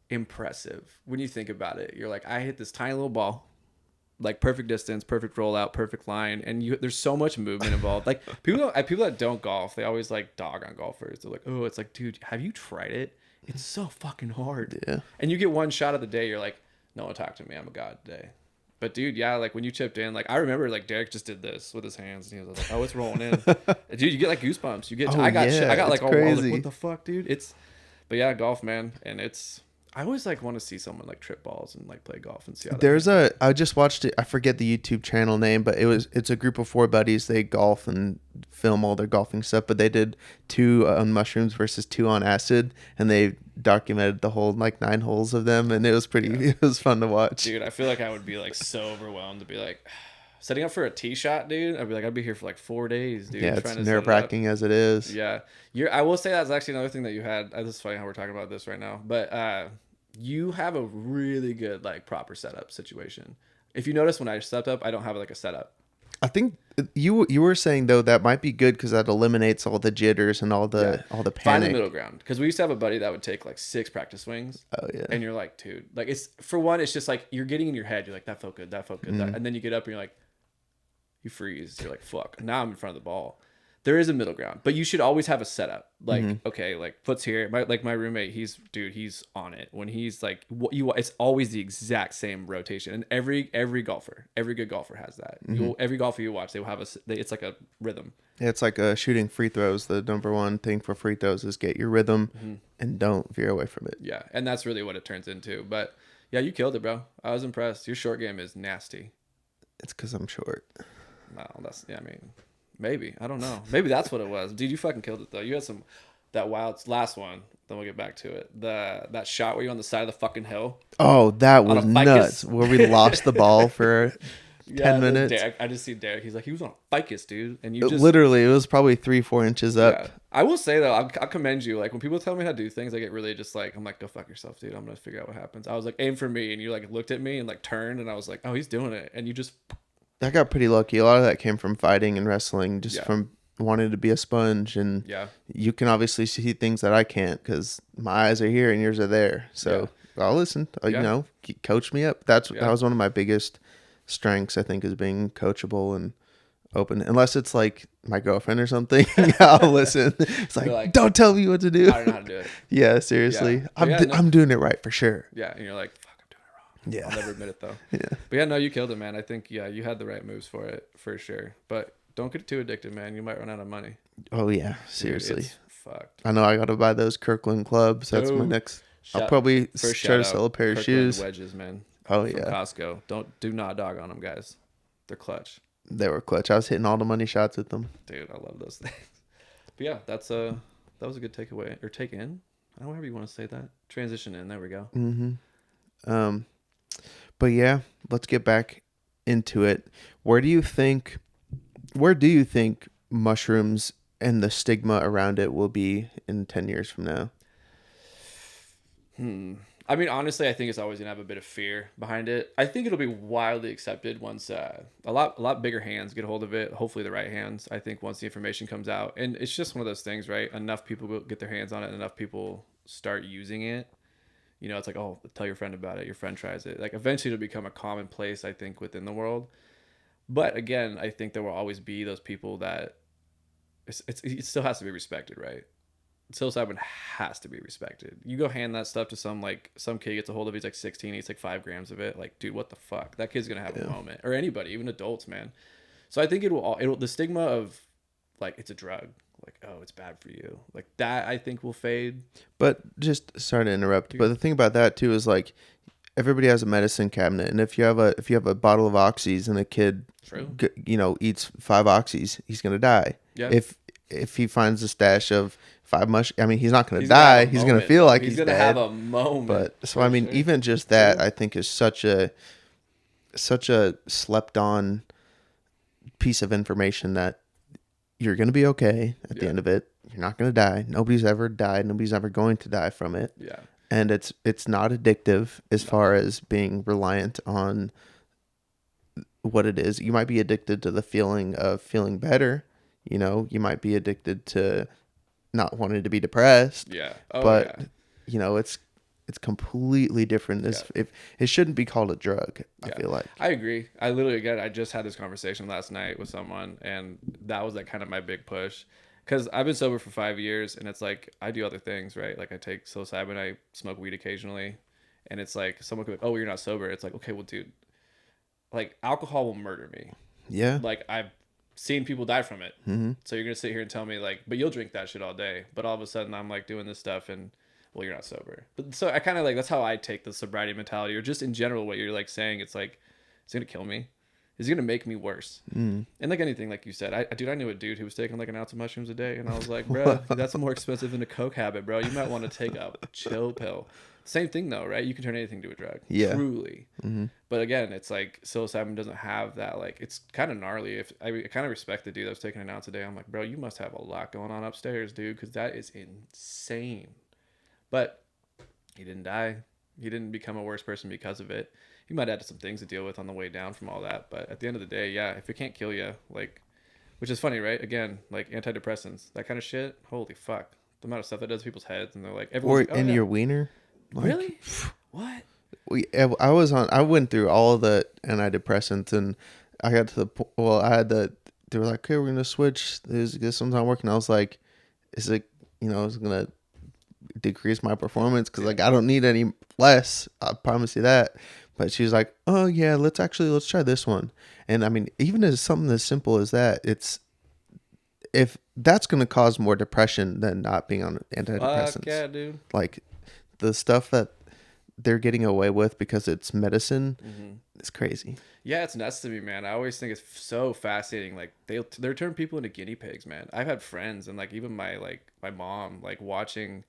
impressive when you think about it. You're like, I hit this tiny little ball, like perfect distance, perfect rollout, perfect line, and there's so much movement involved. Like people that don't golf, they always like dog on golfers. They're like, oh, it's like, dude, have you tried it? It's so fucking hard. Yeah. And you get one shot of the day, you're like, no one talk to me, I'm a god today. But dude, yeah, like when you chipped in, like I remember like Derek just did this with his hands and he was like, oh, it's rolling in. Dude, you get like goosebumps. You get Oh, I got yeah, like it's all wild, like, crazy. what the fuck, dude? But yeah, golf, man. And I always like want to see someone like trip balls and like play golf and see how I just watched it. I forget the YouTube channel name, but it's a group of 4 buddies. They golf and film all their golfing stuff, but they did 2 on mushrooms versus 2 on acid, and they documented the whole like 9 holes of them, and it was it was fun to watch. Dude, I feel like I would be like so overwhelmed to be like setting up for a tee shot, dude. I'd be here for like 4 days, dude. Yeah, it's trying to set it up. nerve-wracking as it is. Yeah, I will say that's actually another thing that you had. This is funny how we're talking about this right now, but you have a really good like proper setup situation. If you notice, when I stepped up, I don't have like a setup. I think you were saying though that might be good because that eliminates all the jitters and all the panic. Find the middle ground, because we used to have a buddy that would take like 6 practice swings. Oh yeah. And you're like, dude, like it's for one, it's just like you're getting in your head. You're like, that felt good, that felt good, and then you get up and you're like, you freeze. You're like, fuck. Now I'm in front of the ball. There is a middle ground, but you should always have a setup. Like, okay, like foot's here. My roommate, he's on it. When he's like, it's always the exact same rotation. And every good golfer has that. Every golfer you watch, they will have it's like a rhythm. Yeah, it's like shooting free throws. The number one thing for free throws is get your rhythm and don't veer away from it. Yeah, and that's really what it turns into. But yeah, you killed it, bro. I was impressed. Your short game is nasty. It's because I'm short. No, I mean, maybe. I don't know. Maybe that's what it was. Dude, you fucking killed it, though. You had that wild last one. Then we'll get back to it. That shot where you're on the side of the fucking hill. Oh, that was a ficus. nuts. Where we lost the ball for 10 minutes. Derek, I just see Derek. He's like, he was on a ficus, dude. And you just... Literally, it was probably 3-4 inches up. Yeah. I will say, though, I'll commend you. Like, when people tell me how to do things, I get really just like, I'm like, go fuck yourself, dude. I'm going to figure out what happens. I was like, aim for me. And you like looked at me and like turned. And I was like, oh, he's doing it. And you just... I got pretty lucky. A lot of that came from fighting and wrestling, just from wanting to be a sponge. And you can obviously see things that I can't because my eyes are here and yours are there. So I'll listen. You know, coach me up. That was one of my biggest strengths, I think, is being coachable and open. Unless it's like my girlfriend or something, I'll listen. It's like, don't tell me what to do. I don't know how to do it. Yeah, seriously. I'm doing it right for sure. Yeah, and you're like, yeah. I'll never admit it though. Yeah. But yeah, no, you killed it, man. I think you had the right moves for it for sure. But don't get too addicted, man. You might run out of money. Oh yeah, seriously. Dude, it's fucked. I know I got to buy those Kirkland clubs. That's my next. I'll probably try to sell a pair of shoes. Wedges, man. Oh from yeah. Costco. Do not dog on them, guys. They're clutch. They were clutch. I was hitting all the money shots with them. Dude, I love those things. But yeah, that was a good takeaway or take in. However you want to say that. Transition in. There we go. But yeah, let's get back into it. Where do you think mushrooms and the stigma around it will be in 10 years from now? I mean, honestly, I think it's always gonna have a bit of fear behind it. I think it'll be wildly accepted once a lot bigger hands get a hold of it. Hopefully, the right hands. I think once the information comes out, and it's just one of those things, right? Enough people get their hands on it, enough people start using it. You know, it's like, oh, tell your friend about it. Your friend tries it. Like eventually it'll become a commonplace, I think, within the world. But again, I think there will always be those people that it still has to be respected, right? Psilocybin has to be respected. You go hand that stuff to some kid gets a hold of it, he's like 16, eats like 5 grams of it. Like, dude, what the fuck? That kid's gonna have a moment. Or anybody, even adults, man. So I think it'll the stigma of like it's a drug, like, oh, it's bad for you, like that, I think will fade. But just sorry to interrupt, but the thing about that too is like everybody has a medicine cabinet, and if you have a bottle of oxys and a kid, eats 5 oxys, he's gonna die. Yeah. If he finds a stash of 5 I mean, he's not gonna die. He's gonna feel like he's gonna dead. have a moment. But so I mean, even just that, I think is such a slept on piece of information that you're gonna be okay at the end of it. You're not gonna die. Nobody's ever died. Nobody's ever going to die from it. Yeah. And it's not addictive as far as being reliant on what it is. You might be addicted to the feeling of feeling better. You know, you might be addicted to not wanting to be depressed. Yeah. But it's completely different. If it shouldn't be called a drug, I feel like. I agree. I just had this conversation last night with someone, and that was like kind of my big push. Because I've been sober for 5 years, and it's like I do other things, right? Like I take psilocybin, I smoke weed occasionally, and it's like someone could be like, oh, well, you're not sober. It's like, okay, well, dude, like alcohol will murder me. Yeah. Like I've seen people die from it. Mm-hmm. So you're gonna sit here and tell me like, but you'll drink that shit all day. But all of a sudden I'm like doing this stuff, and well, you're not sober. But so I kind of like, that's how I take the sobriety mentality, or just in general what you're like saying. It's like, it's gonna kill me. Is gonna make me worse. And like anything, like you said, I knew a dude who was taking like an ounce of mushrooms a day, and I was like, bro, that's more expensive than a coke habit, bro. You might want to take a chill pill. Same thing though, right? You can turn anything to a drug. Yeah. Truly. Mm-hmm. But again, it's like psilocybin doesn't have that. Like, it's kind of gnarly. If I kind of respect the dude that was taking an ounce a day. I'm like, bro, you must have a lot going on upstairs, dude, because that is insane. But he didn't die. He didn't become a worse person because of it. He might have had some things to deal with on the way down from all that. But at the end of the day, yeah, if it can't kill you, like, which is funny, right? Again, like antidepressants, that kind of shit. Holy fuck. The amount of stuff that does to people's heads, and they're like, everyone's like, your wiener. Like, really? What? I went through all of the antidepressants, and I got to the point, they were like, okay, we're going to switch. This one's not working. I was like, is it, it's going to decrease my performance? Cause like, I don't need any less. I promise you that. But she was like, oh yeah, let's try this one. And I mean, even as something as simple as that, if that's going to cause more depression than not being on antidepressants. Fuck yeah, dude. Like the stuff that they're getting away with because it's medicine, it's crazy. Yeah, it's nuts to me, man. I always think it's so fascinating. Like they turn people into guinea pigs, man. I've had friends, and like even my mom, like watching,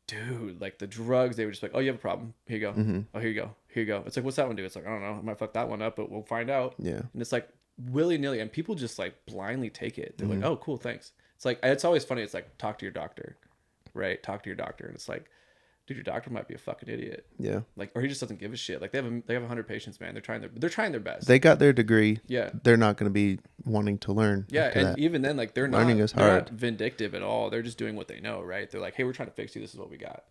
dude, like the drugs, they were just like, oh, you have a problem, here you go. Oh, here you go, here you go. It's like, what's that one do? It's like, I don't know, I might fuck that one up, but we'll find out. Yeah. And it's like willy-nilly, and people just like blindly take it. They're like, oh, cool, thanks. It's like, it's always funny. It's like, talk to your doctor, right? Talk to your doctor. And it's like, dude, your doctor might be a fucking idiot. Yeah. Like, or he just doesn't give a shit. Like they have 100 patients, man. They're trying their best. They got their degree. Yeah. They're not going to be wanting to learn. Yeah. And that. Even then, like they're not vindictive at all. They're just doing what they know, right? They're like, hey, we're trying to fix you. This is what we got.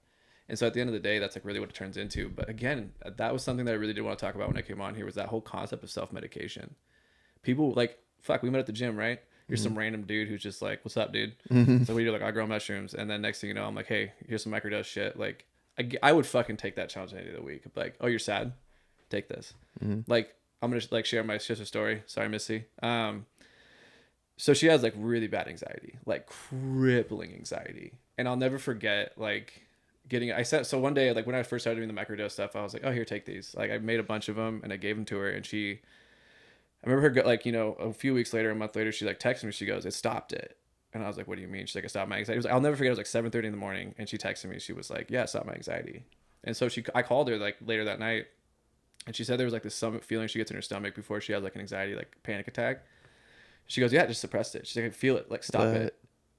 And so at the end of the day, that's like really what it turns into. But again, that was something that I really did want to talk about when I came on here, was that whole concept of self-medication. People like, fuck, we met at the gym, right? You're some random dude who's just like, what's up, dude? So what do you do? Like, I grow mushrooms. And then next thing you know, I'm like, hey, here's some microdose shit. Like, I would fucking take that challenge any day of the week. Like, oh, you're sad? Take this. Like, I'm going to like share my sister's story. Sorry, Missy. So she has like really bad anxiety, like crippling anxiety. And I'll never forget like so one day, like when I first started doing the microdose stuff, I was like, oh, here, take these. Like I made a bunch of them and I gave them to her, and I remember her like, a few weeks later, a month later, she like texted me. She goes, it stopped it. And I was like, what do you mean? She's like, it stopped my anxiety. I'll never forget. It was like 7:30 in the morning, and she texted me. She was like, yeah, it stopped my anxiety. And so I called her like later that night, and she said there was like this some feeling she gets in her stomach before she has like an anxiety, like panic attack. She goes, yeah, it just suppressed it. She's like, I feel it, like stop it.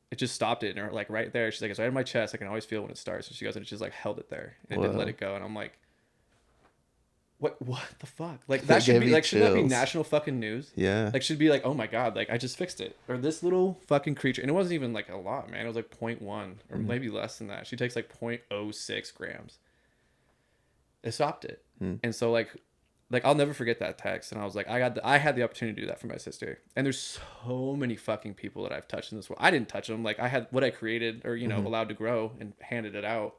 It just stopped it, and like right there. She's like, it's right in my chest. I can always feel when it starts. And she goes, and it just like held it there, and it didn't let it go. And I'm like, what the fuck? Like that should be like, should that be national fucking news? Yeah. Like should be like, oh my God, like I just fixed it. Or this little fucking creature. And it wasn't even like a lot, man. It was like 0.1 or maybe less than that. She takes like 0.06 grams. It stopped it. And so like I'll never forget that text. And I was like, I had the opportunity to do that for my sister. And there's so many fucking people that I've touched in this world. I didn't touch them. Like I had what I created or, you know, allowed to grow and handed it out,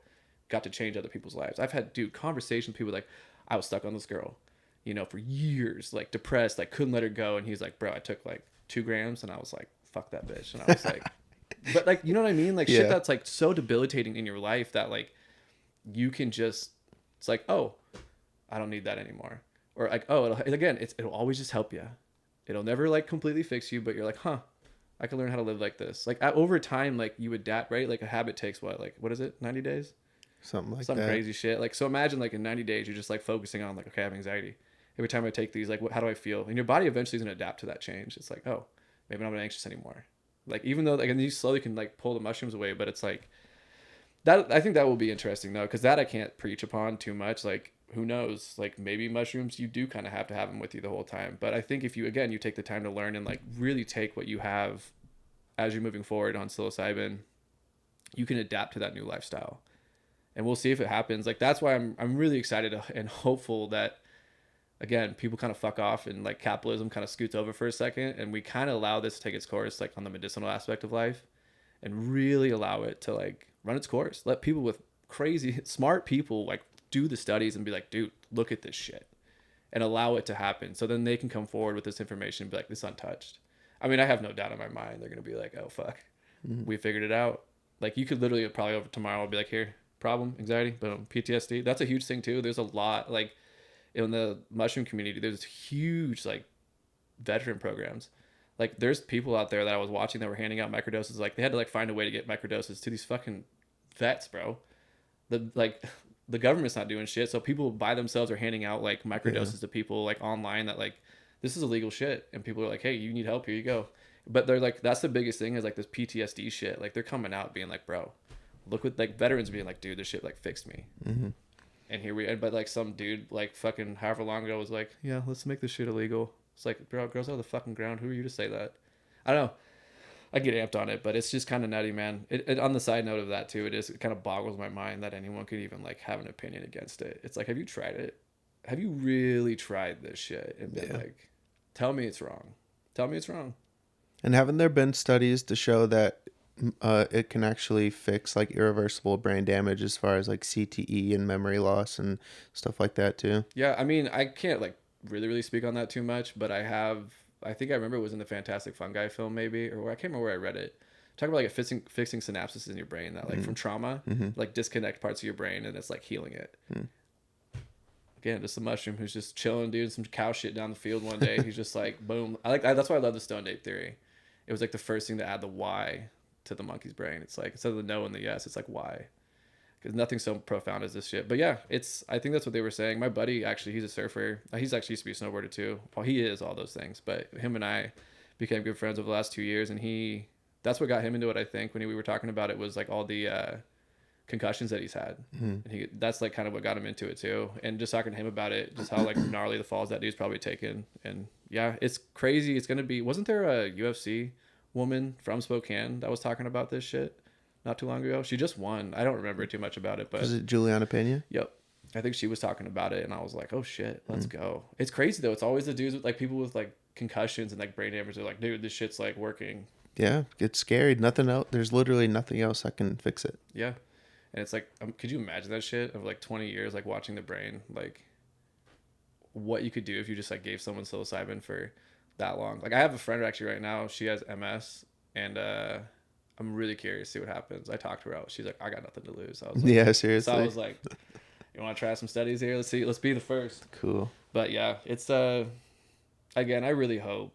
got to change other people's lives. I've had, dude, conversations with people like, I was stuck on this girl, you know, for years, like depressed, like couldn't let her go. And he's like, bro, I took like 2 grams. And I was like, fuck that bitch. And I was like, but like, you know what I mean? Like shit that's like so debilitating in your life that like you can just, it's like, oh, I don't need that anymore. Or like, oh, it'll always just help you. It'll never like completely fix you, but you're like, huh, I can learn how to live like this. Like over time, like you adapt, right? Like a habit takes what is it? 90 days? Something like Some that. crazy shit. Like, so imagine like in 90 days, you're just like focusing on like, okay, I have anxiety. Every time I take these, like, how do I feel? And your body eventually is going to adapt to that change. It's like, oh, maybe I'm not anxious anymore. Like, even though like, and you slowly can like pull the mushrooms away, but it's like that, I think that will be interesting though. Cause that I can't preach upon too much. Like, who knows? Like maybe mushrooms, you do kind of have to have them with you the whole time. But I think if you, again, you take the time to learn and like really take what you have as you're moving forward on psilocybin, you can adapt to that new lifestyle. And we'll see if it happens. Like, that's why I'm really excited and hopeful that, again, people kind of fuck off and like capitalism kind of scoots over for a second. And we kind of allow this to take its course, like on the medicinal aspect of life, and really allow it to like run its course. Let people with crazy, smart people like do the studies and be like, dude, look at this shit, and allow it to happen. So then they can come forward with this information and be like, this is untouched. I mean, I have no doubt in my mind they're going to be like, oh, fuck, we figured it out. Like, you could literally probably over tomorrow be like, here, problem, anxiety, boom, PTSD. That's a huge thing too. There's a lot, like in the mushroom community, there's huge like veteran programs. Like there's people out there that I was watching that were handing out microdoses. Like they had to like find a way to get microdoses to these fucking vets, bro. The government's not doing shit, so people by themselves are handing out like microdoses to people like online that like, this is illegal shit, and people are like, hey, you need help, here you go. But they're like, that's the biggest thing is like this PTSD shit. Like they're coming out being like, bro, look what like veterans being like, dude, this shit like fixed me. And here we, but like some dude like fucking however long ago was like, yeah, let's make this shit illegal. It's like, bro, it grows out of the fucking ground. Who are you to say that? I don't know. I get amped on it, but it's just kind of nutty, man. It on the side note of that too, it kind of boggles my mind that anyone could even like have an opinion against it. It's like, have you tried it? Have you really tried this shit? And been like, tell me it's wrong. Tell me it's wrong. And haven't there been studies to show that it can actually fix like irreversible brain damage as far as like CTE and memory loss and stuff like that too? Yeah, I mean, I can't like really speak on that too much, but I think I remember it was in the Fantastic Fungi film maybe, or I can't remember where I read it. Talk about like fixing synapses in your brain that like from trauma, like disconnect parts of your brain, and it's like healing it. Again, just a mushroom who's just chilling, doing some cow shit down the field one day. He's just like, boom. That's why I love the Stoned Ape theory. It was like the first thing to add the why to the monkey's brain. It's like, instead of the no and the yes, it's like why. Because nothing's so profound as this shit. But yeah, I think that's what they were saying. My buddy, actually, he's a surfer. He's actually used to be a snowboarder too. Well, he is all those things. But him and I became good friends over the last 2 years. And that's what got him into it, I think, when we were talking about it, was like all the concussions that he's had. And that's like kind of what got him into it too. And just talking to him about it, just how like gnarly the falls that dude's probably taken. And yeah, it's crazy. It's going to be, wasn't there a UFC woman from Spokane that was talking about this shit not too long ago? She just won. I don't remember too much about it, but is it Juliana Pena? Yep. I think she was talking about it, and I was like, oh shit, let's go. It's crazy though. It's always the dudes with like people with like concussions and like brain damage. They're like, dude, this shit's like working. Yeah, it's scary. Nothing else. There's literally nothing else that can fix it. Yeah. And it's like, could you imagine that shit of like 20 years, like watching the brain, like what you could do if you just like gave someone psilocybin for that long. Like I have a friend actually right now, she has MS, and I'm really curious to see what happens. I talked to her out. She's like, I got nothing to lose. I was like, yeah, seriously. So I was like, you want to try some studies here? Let's be the first. Cool. But yeah, it's again, I really hope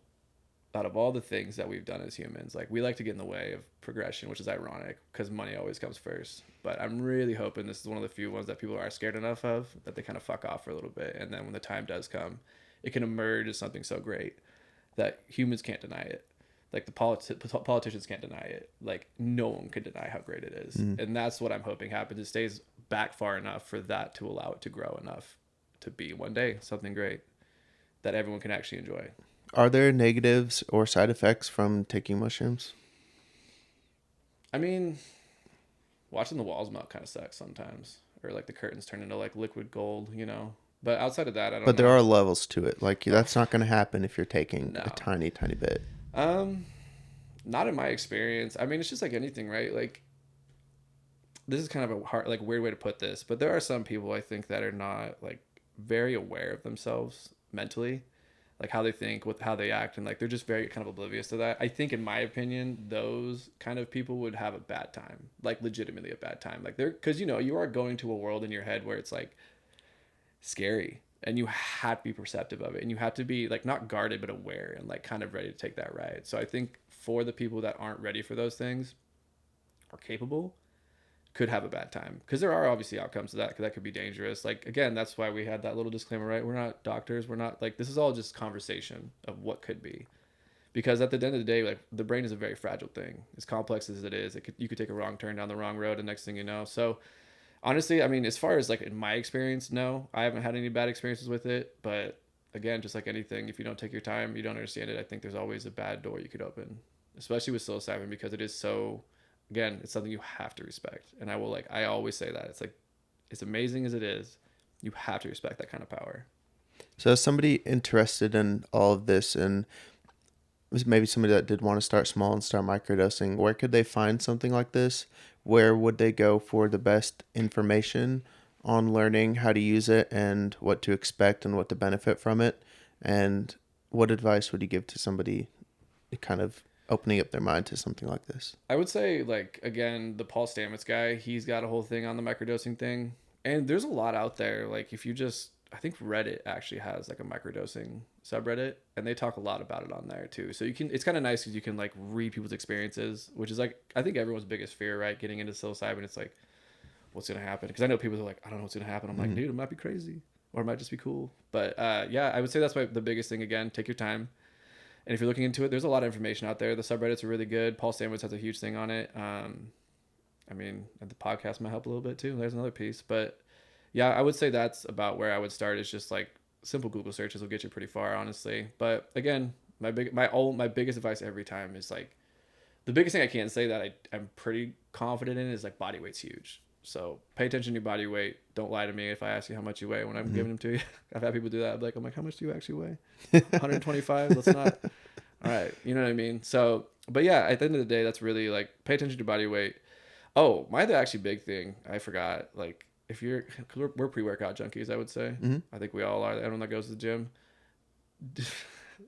out of all the things that we've done as humans, like we like to get in the way of progression, which is ironic because money always comes first. But I'm really hoping this is one of the few ones that people are scared enough of that they kind of fuck off for a little bit. And then when the time does come, it can emerge as something so great that humans can't deny it. Like the politicians can't deny it. Like no one can deny how great it is. And that's what I'm hoping happens. It stays back far enough for that to allow it to grow enough to be one day something great that everyone can actually enjoy. Are there negatives or side effects from taking mushrooms? I mean, watching the walls melt kind of sucks sometimes. or like the curtains turn into like liquid gold, you know. But outside of that, I don't But there know. are levels to it. Like Oh, that's not going to happen if you're taking a no. tiny, tiny bit. Um, Not in my experience. I mean, it's just like anything, right? Like this is kind of a hard, like weird way to put this, but there are some people I think that are not like very aware of themselves mentally, like how they think, with how they act, and like they're just very kind of oblivious to that. I think, in my opinion, those kind of people would have a bad time, like legitimately a bad time. Like they're, because you know you are going to a world in your head where it's like scary, and you have to be perceptive of it, and you have to be like not guarded but aware and like kind of ready to take that ride. So I think for the people that aren't ready for those things or capable, could have a bad time, because there are obviously outcomes to that, because that could be dangerous. Like again, that's why we had that little disclaimer, right? We're not doctors, we're not like, this is all just conversation of what could be, because at the end of the day, like the brain is a very fragile thing, as complex as it is. You could take a wrong turn down the wrong road, and next thing you know. So honestly, I mean, as far as like in my experience, no, I haven't had any bad experiences with it. But again, just like anything, if you don't take your time, you don't understand it, I think there's always a bad door you could open, especially with psilocybin, because it is so, again, it's something you have to respect. And I always say that it's like, as amazing as it is, you have to respect that kind of power. So, as somebody interested in all of this, and maybe somebody that did want to start small and start microdosing, where could they find something like this? Where would they go for the best information on learning how to use it and what to expect and what to benefit from it? And what advice would you give to somebody kind of opening up their mind to something like this? I would say, like, again, the Paul Stamets guy, he's got a whole thing on the microdosing thing. And there's a lot out there. Like, if you just, I think Reddit actually has like a microdosing subreddit, and they talk a lot about it on there too. So you can, it's kind of nice because you can like read people's experiences, which is like, I think everyone's biggest fear, right? Getting into psilocybin, it's like, what's going to happen? Because I know people are like, I don't know what's going to happen. I'm like, dude, it might be crazy, or it might just be cool. But yeah, I would say that's the biggest thing. Again, take your time. And if you're looking into it, there's a lot of information out there. The subreddits are really good. Paul Stamets has a huge thing on it. I mean, the podcast might help a little bit too. There's another piece. But yeah, I would say that's about where I would start, is just like simple Google searches will get you pretty far, honestly. But again, my biggest advice every time is like, the biggest thing I can say that I'm pretty confident in is like body weight's huge. So pay attention to your body weight. Don't lie to me if I ask you how much you weigh when I'm giving them to you. I've had people do that. I'm like, how much do you actually weigh? 125? Let's not. All right. You know what I mean? So, but yeah, at the end of the day, that's really like, pay attention to your body weight. Oh, my other actually big thing, I forgot. Like, if you're, cause we're pre-workout junkies, I would say. I think we all are. Everyone that goes to the gym,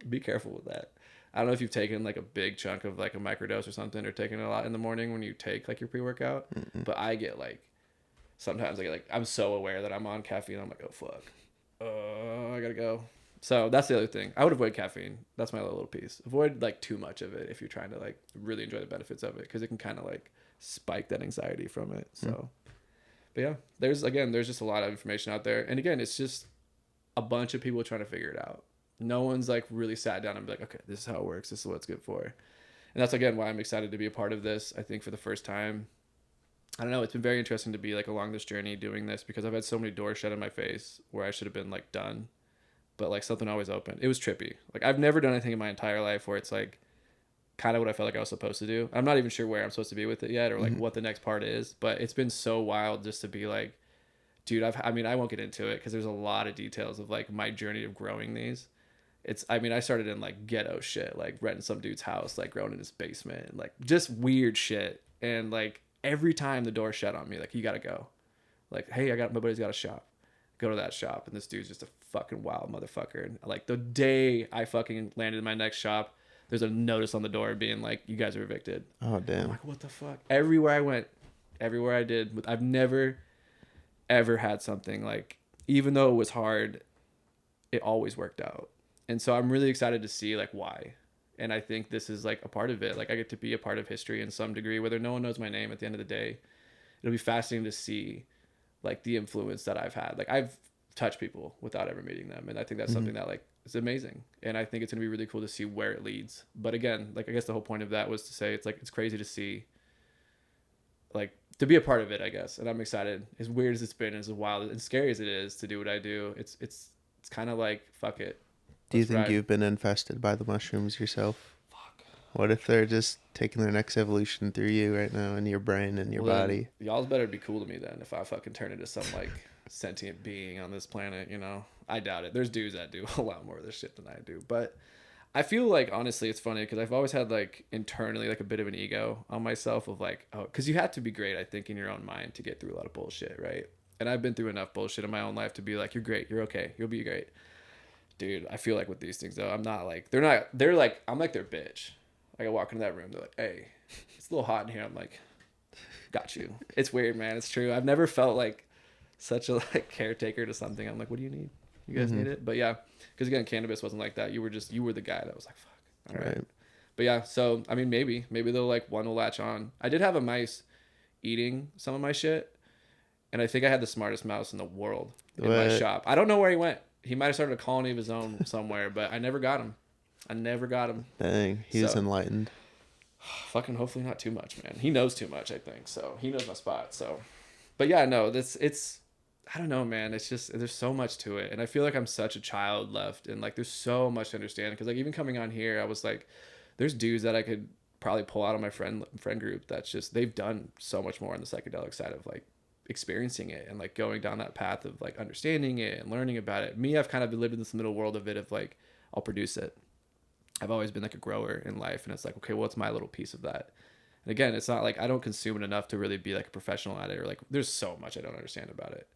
be careful with that. I don't know if you've taken like a big chunk of like a microdose or something, or taken a lot in the morning when you take like your pre-workout, but I get like, sometimes I get like, I'm so aware that I'm on caffeine. I'm like, oh fuck, I gotta go. So that's the other thing. I would avoid caffeine. That's my little piece. Avoid like too much of it if you're trying to like really enjoy the benefits of it, because it can kind of like spike that anxiety from it. So, but yeah, there's just a lot of information out there, and again, it's just a bunch of people trying to figure it out. No one's like really sat down and be like, okay, this is how it works. This is what it's good for. And that's again why I'm excited to be a part of this. I think for the first time, I don't know, it's been very interesting to be like along this journey doing this, because I've had so many doors shut in my face where I should have been like done, but like something always open. It was trippy. Like I've never done anything in my entire life where it's like kind of what I felt like I was supposed to do. I'm not even sure where I'm supposed to be with it yet, or like what the next part is, but it's been so wild just to be like, dude, I mean, I won't get into it because there's a lot of details of like my journey of growing these. I mean, I started in like ghetto shit, like renting some dude's house, like growing in his basement, and like just weird shit. And like every time the door shut on me, like, you gotta go. Like, hey, my buddy's got a shop. Go to that shop. And this dude's just a fucking wild motherfucker. And like the day I fucking landed in my next shop, there's a notice on the door being like, you guys are evicted. Oh, damn. I'm like, what the fuck? Everywhere I went, everywhere I did, I've never ever had something like, even though it was hard, it always worked out. And so I'm really excited to see like why. And I think this is like a part of it. Like I get to be a part of history in some degree, whether no one knows my name at the end of the day. It'll be fascinating to see like the influence that I've had. Like I've touched people without ever meeting them. And I think that's something that like is amazing. And I think it's going to be really cool to see where it leads. But again, like I guess the whole point of that was to say, it's like, it's crazy to see, like, to be a part of it, I guess. And I'm excited. As weird as it's been, as wild and scary as it is to do what I do, it's kind of like, fuck it. Do you think you've been infested by the mushrooms yourself? Fuck. What if they're just taking their next evolution through you right now in your brain and your body? Y'all's better be cool to me then if I fucking turn into some like sentient being on this planet, I doubt it. There's dudes that do a lot more of this shit than I do. But I feel like, honestly, it's funny because I've always had like internally like a bit of an ego on myself of like, oh, because you have to be great, I think, in your own mind to get through a lot of bullshit, right? And I've been through enough bullshit in my own life to be like, you're great, you're okay, you'll be great. Dude, I feel like with these things though, I'm not like, they're like, I'm like their bitch. Like I walk into that room, they're like, hey, it's a little hot in here. I'm like, got you. It's weird, man. It's true. I've never felt like such a like caretaker to something. I'm like, what do you need? You guys need it? But yeah, because again, cannabis wasn't like that. You were the guy that was like, fuck. All right. But yeah, so I mean, maybe they'll like one will latch on. I did have a mice eating some of my shit, and I think I had the smartest mouse in the world in my shop. I don't know where he went. He might have started a colony of his own somewhere, but I never got him. Dang, he's enlightened. Fucking hopefully not too much, man. He knows too much, I think. So he knows my spot. So, but yeah, no, it's I don't know, man. It's just there's so much to it, and I feel like I'm such a child left, and like there's so much to understand. Because like even coming on here, I was like, there's dudes that I could probably pull out of my friend group. That's just they've done so much more on the psychedelic side of like experiencing it and like going down that path of like understanding it and learning about it. Me, I've kind of lived in this middle world of it of like I'll produce it. I've always been like a grower in life, and it's like, okay, what's my little piece of that? And again, it's not like I don't consume it enough to really be like a professional at it, or like there's so much I don't understand about it.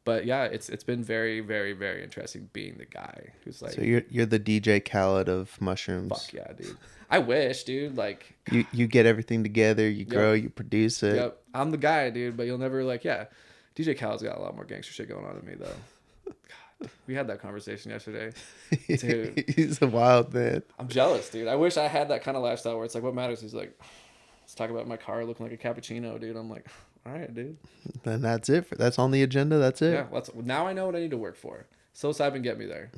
But yeah, it's been very, very, very interesting being the guy who's like. So you're the DJ Khaled of mushrooms. Fuck yeah, dude. I wish, dude. Like you get everything together, you grow, you produce it. Yep, I'm the guy, dude. But you'll never like, yeah. DJ Khaled's got a lot more gangster shit going on than me, though. God, we had that conversation yesterday, dude. He's a wild man. I'm jealous, dude. I wish I had that kind of lifestyle where it's like, what matters? He's like, let's talk about my car looking like a cappuccino, dude. I'm like, all right, dude. Then that's it. That's on the agenda. That's it. Yeah. Now I know what I need to work for. Psilocybin, get me there.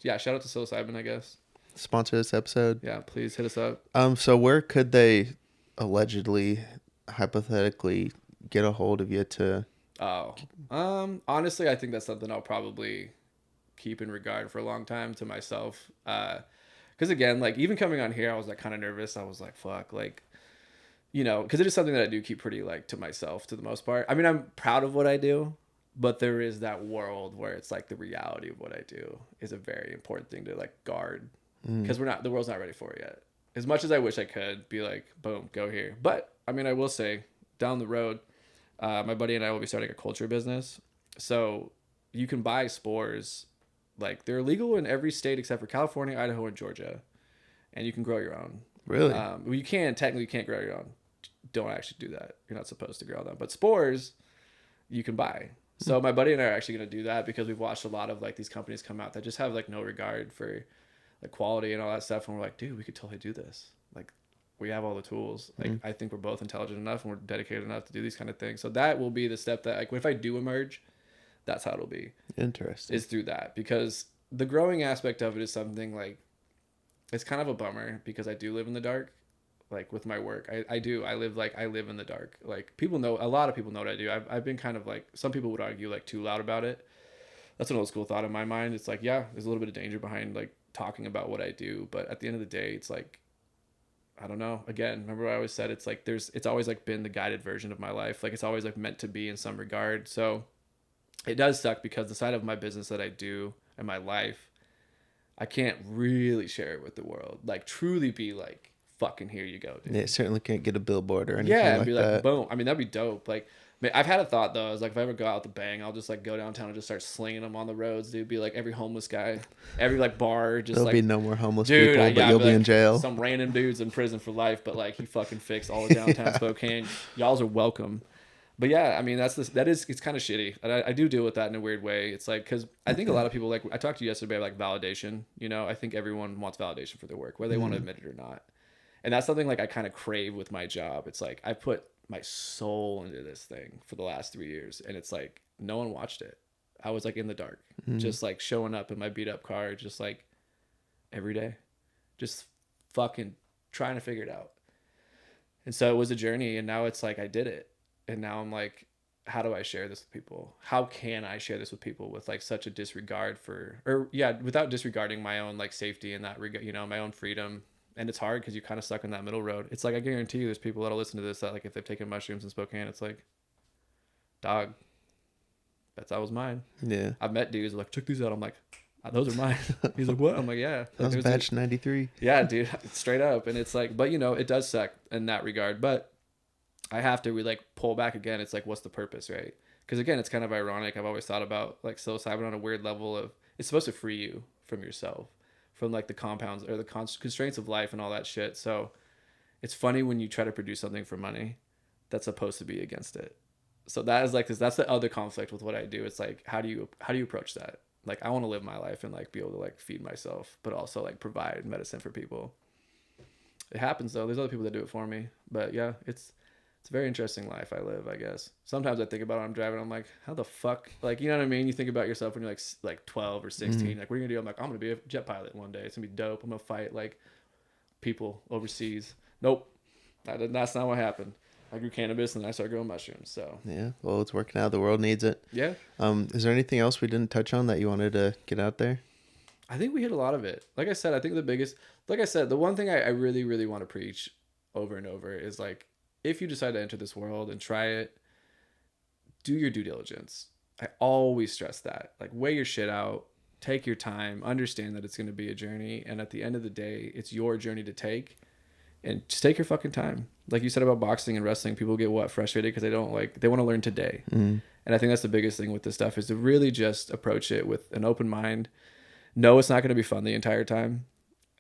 Yeah. Shout out to Psilocybin, I guess. Sponsor this episode. Yeah. Please hit us up. So where could they allegedly, hypothetically, get a hold of you to? Oh. Honestly, I think that's something I'll probably keep in regard for a long time to myself. Because again, like even coming on here, I was like kind of nervous. I was like, fuck, like. Because it is something that I do keep pretty like to myself to the most part. I mean, I'm proud of what I do, but there is that world where it's like the reality of what I do is a very important thing to like guard because the world's not ready for it yet. As much as I wish I could be like, boom, go here. But I mean, I will say down the road, my buddy and I will be starting a culture business. So you can buy spores, like they're illegal in every state except for California, Idaho, and Georgia. And you can grow your own. Really? Well, you can't grow your own. Don't actually do that. You're not supposed to grow them. But spores, you can buy. So my buddy and I are actually going to do that because we've watched a lot of like these companies come out that just have like no regard for like quality and all that stuff. And we're like, dude, we could totally do this. Like we have all the tools. Like I think we're both intelligent enough and we're dedicated enough to do these kind of things. So that will be the step that like if I do emerge, that's how it'll be. Interesting. Is through that because the growing aspect of it is something like it's kind of a bummer because I do live in the dark. Like with my work, I do. I live in the dark. Like people know, a lot of people know what I do. I've been kind of like, some people would argue like too loud about it. That's an old school thought in my mind. It's like, yeah, there's a little bit of danger behind like talking about what I do. But at the end of the day, it's like, I don't know. Again, remember what I always said, it's like, it's always like been the guided version of my life. Like it's always like meant to be in some regard. So it does suck because the side of my business that I do in my life, I can't really share it with the world. Like truly be like, fucking here you go, dude. Yeah, certainly can't get a billboard or anything like be that. Like boom. I mean, that'd be dope. Like I've had a thought though. I was like, if I ever go out with a bang, I'll just like go downtown and just start slinging them on the roads, dude. Be like every homeless guy, every like bar, just There'll like be no more homeless people, but you'll be in jail. Some random dudes in prison for life, but like he fucking fixed all of downtown Spokane. Y'all's are welcome. But yeah, I mean it's kind of shitty. And I do deal with that in a weird way. It's like because I think a lot of people like I talked to you yesterday about like validation. I think everyone wants validation for their work, whether they want to admit it or not. And that's something like I kind of crave with my job. It's like I put my soul into this thing for the last 3 years, and it's like no one watched it. I was like in the dark, just like showing up in my beat up car, just like every day, just fucking trying to figure it out. And so it was a journey, and now it's like I did it, and now I'm like, how do I share this with people? How can I share this with people with like such a disregard for, without disregarding my own like safety and that my own freedom. And it's hard because you're kind of stuck in that middle road. It's like, I guarantee you there's people that'll listen to this that like if they've taken mushrooms in Spokane, it's like, dog, that was mine. Yeah. I've met dudes like, check these out. I'm like, those are mine. He's like, what? I'm like, yeah. That was batch 93. Yeah, dude, straight up. And it's like, but you know, it does suck in that regard. But I have to like pull back again. It's like, what's the purpose, right? Because again, it's kind of ironic. I've always thought about like psilocybin on a weird level of it's supposed to free you from yourself, from like the compounds or the constraints of life and all that shit. So it's funny when you try to produce something for money that's supposed to be against it. So that is like this. That's the other conflict with what I do. It's like, how do you approach that? Like, I want to live my life and like be able to like feed myself, but also like provide medicine for people. It happens though. There's other people that do it for me, but yeah, it's a very interesting life I live, I guess. Sometimes I think about it when I'm driving. I'm like, how the fuck? Like, you know what I mean? You think about yourself when you're like 12 or 16. Like, what are you gonna do? I'm like, I'm gonna be a jet pilot one day. It's gonna be dope. I'm gonna fight like people overseas. Nope, that's not what happened. I grew cannabis and then I started growing mushrooms. So yeah, well, it's working out. The world needs it. Yeah. Is there anything else we didn't touch on that you wanted to get out there? I think we hit a lot of it. Like I said, I think the biggest, like I said, the one thing I really, really want to preach over and over is like, if you decide to enter this world and try it, do your due diligence. I always stress that. Like, weigh your shit out, take your time, understand that it's going to be a journey. And at the end of the day, it's your journey to take. And just take your fucking time. Like you said about boxing and wrestling, people get frustrated because they want to learn today. And I think that's the biggest thing with this stuff is to really just approach it with an open mind. No, it's not going to be fun the entire time.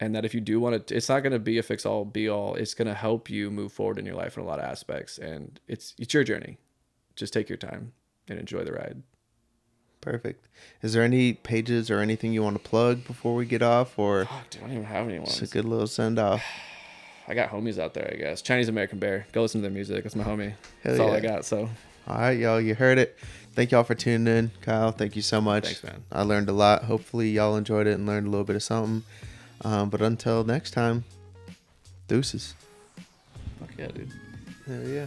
And that if you do want to, it's not going to be a fix all be all. It's going to help you move forward in your life in a lot of aspects. And it's your journey. Just take your time and enjoy the ride. Perfect. Is there any pages or anything you want to plug before we get off? Or fuck, dude, I don't even have anyone. It's a good little send off. I got homies out there, I guess. Chinese American Bear. Go listen to their music. That's my homie. Hell That's yeah. all I got. So, all right, y'all. You heard it. Thank y'all for tuning in. Kyle, thank you so much. Thanks, man. I learned a lot. Hopefully, y'all enjoyed it and learned a little bit of something. But until next time, deuces. Fuck yeah, dude. Hell yeah.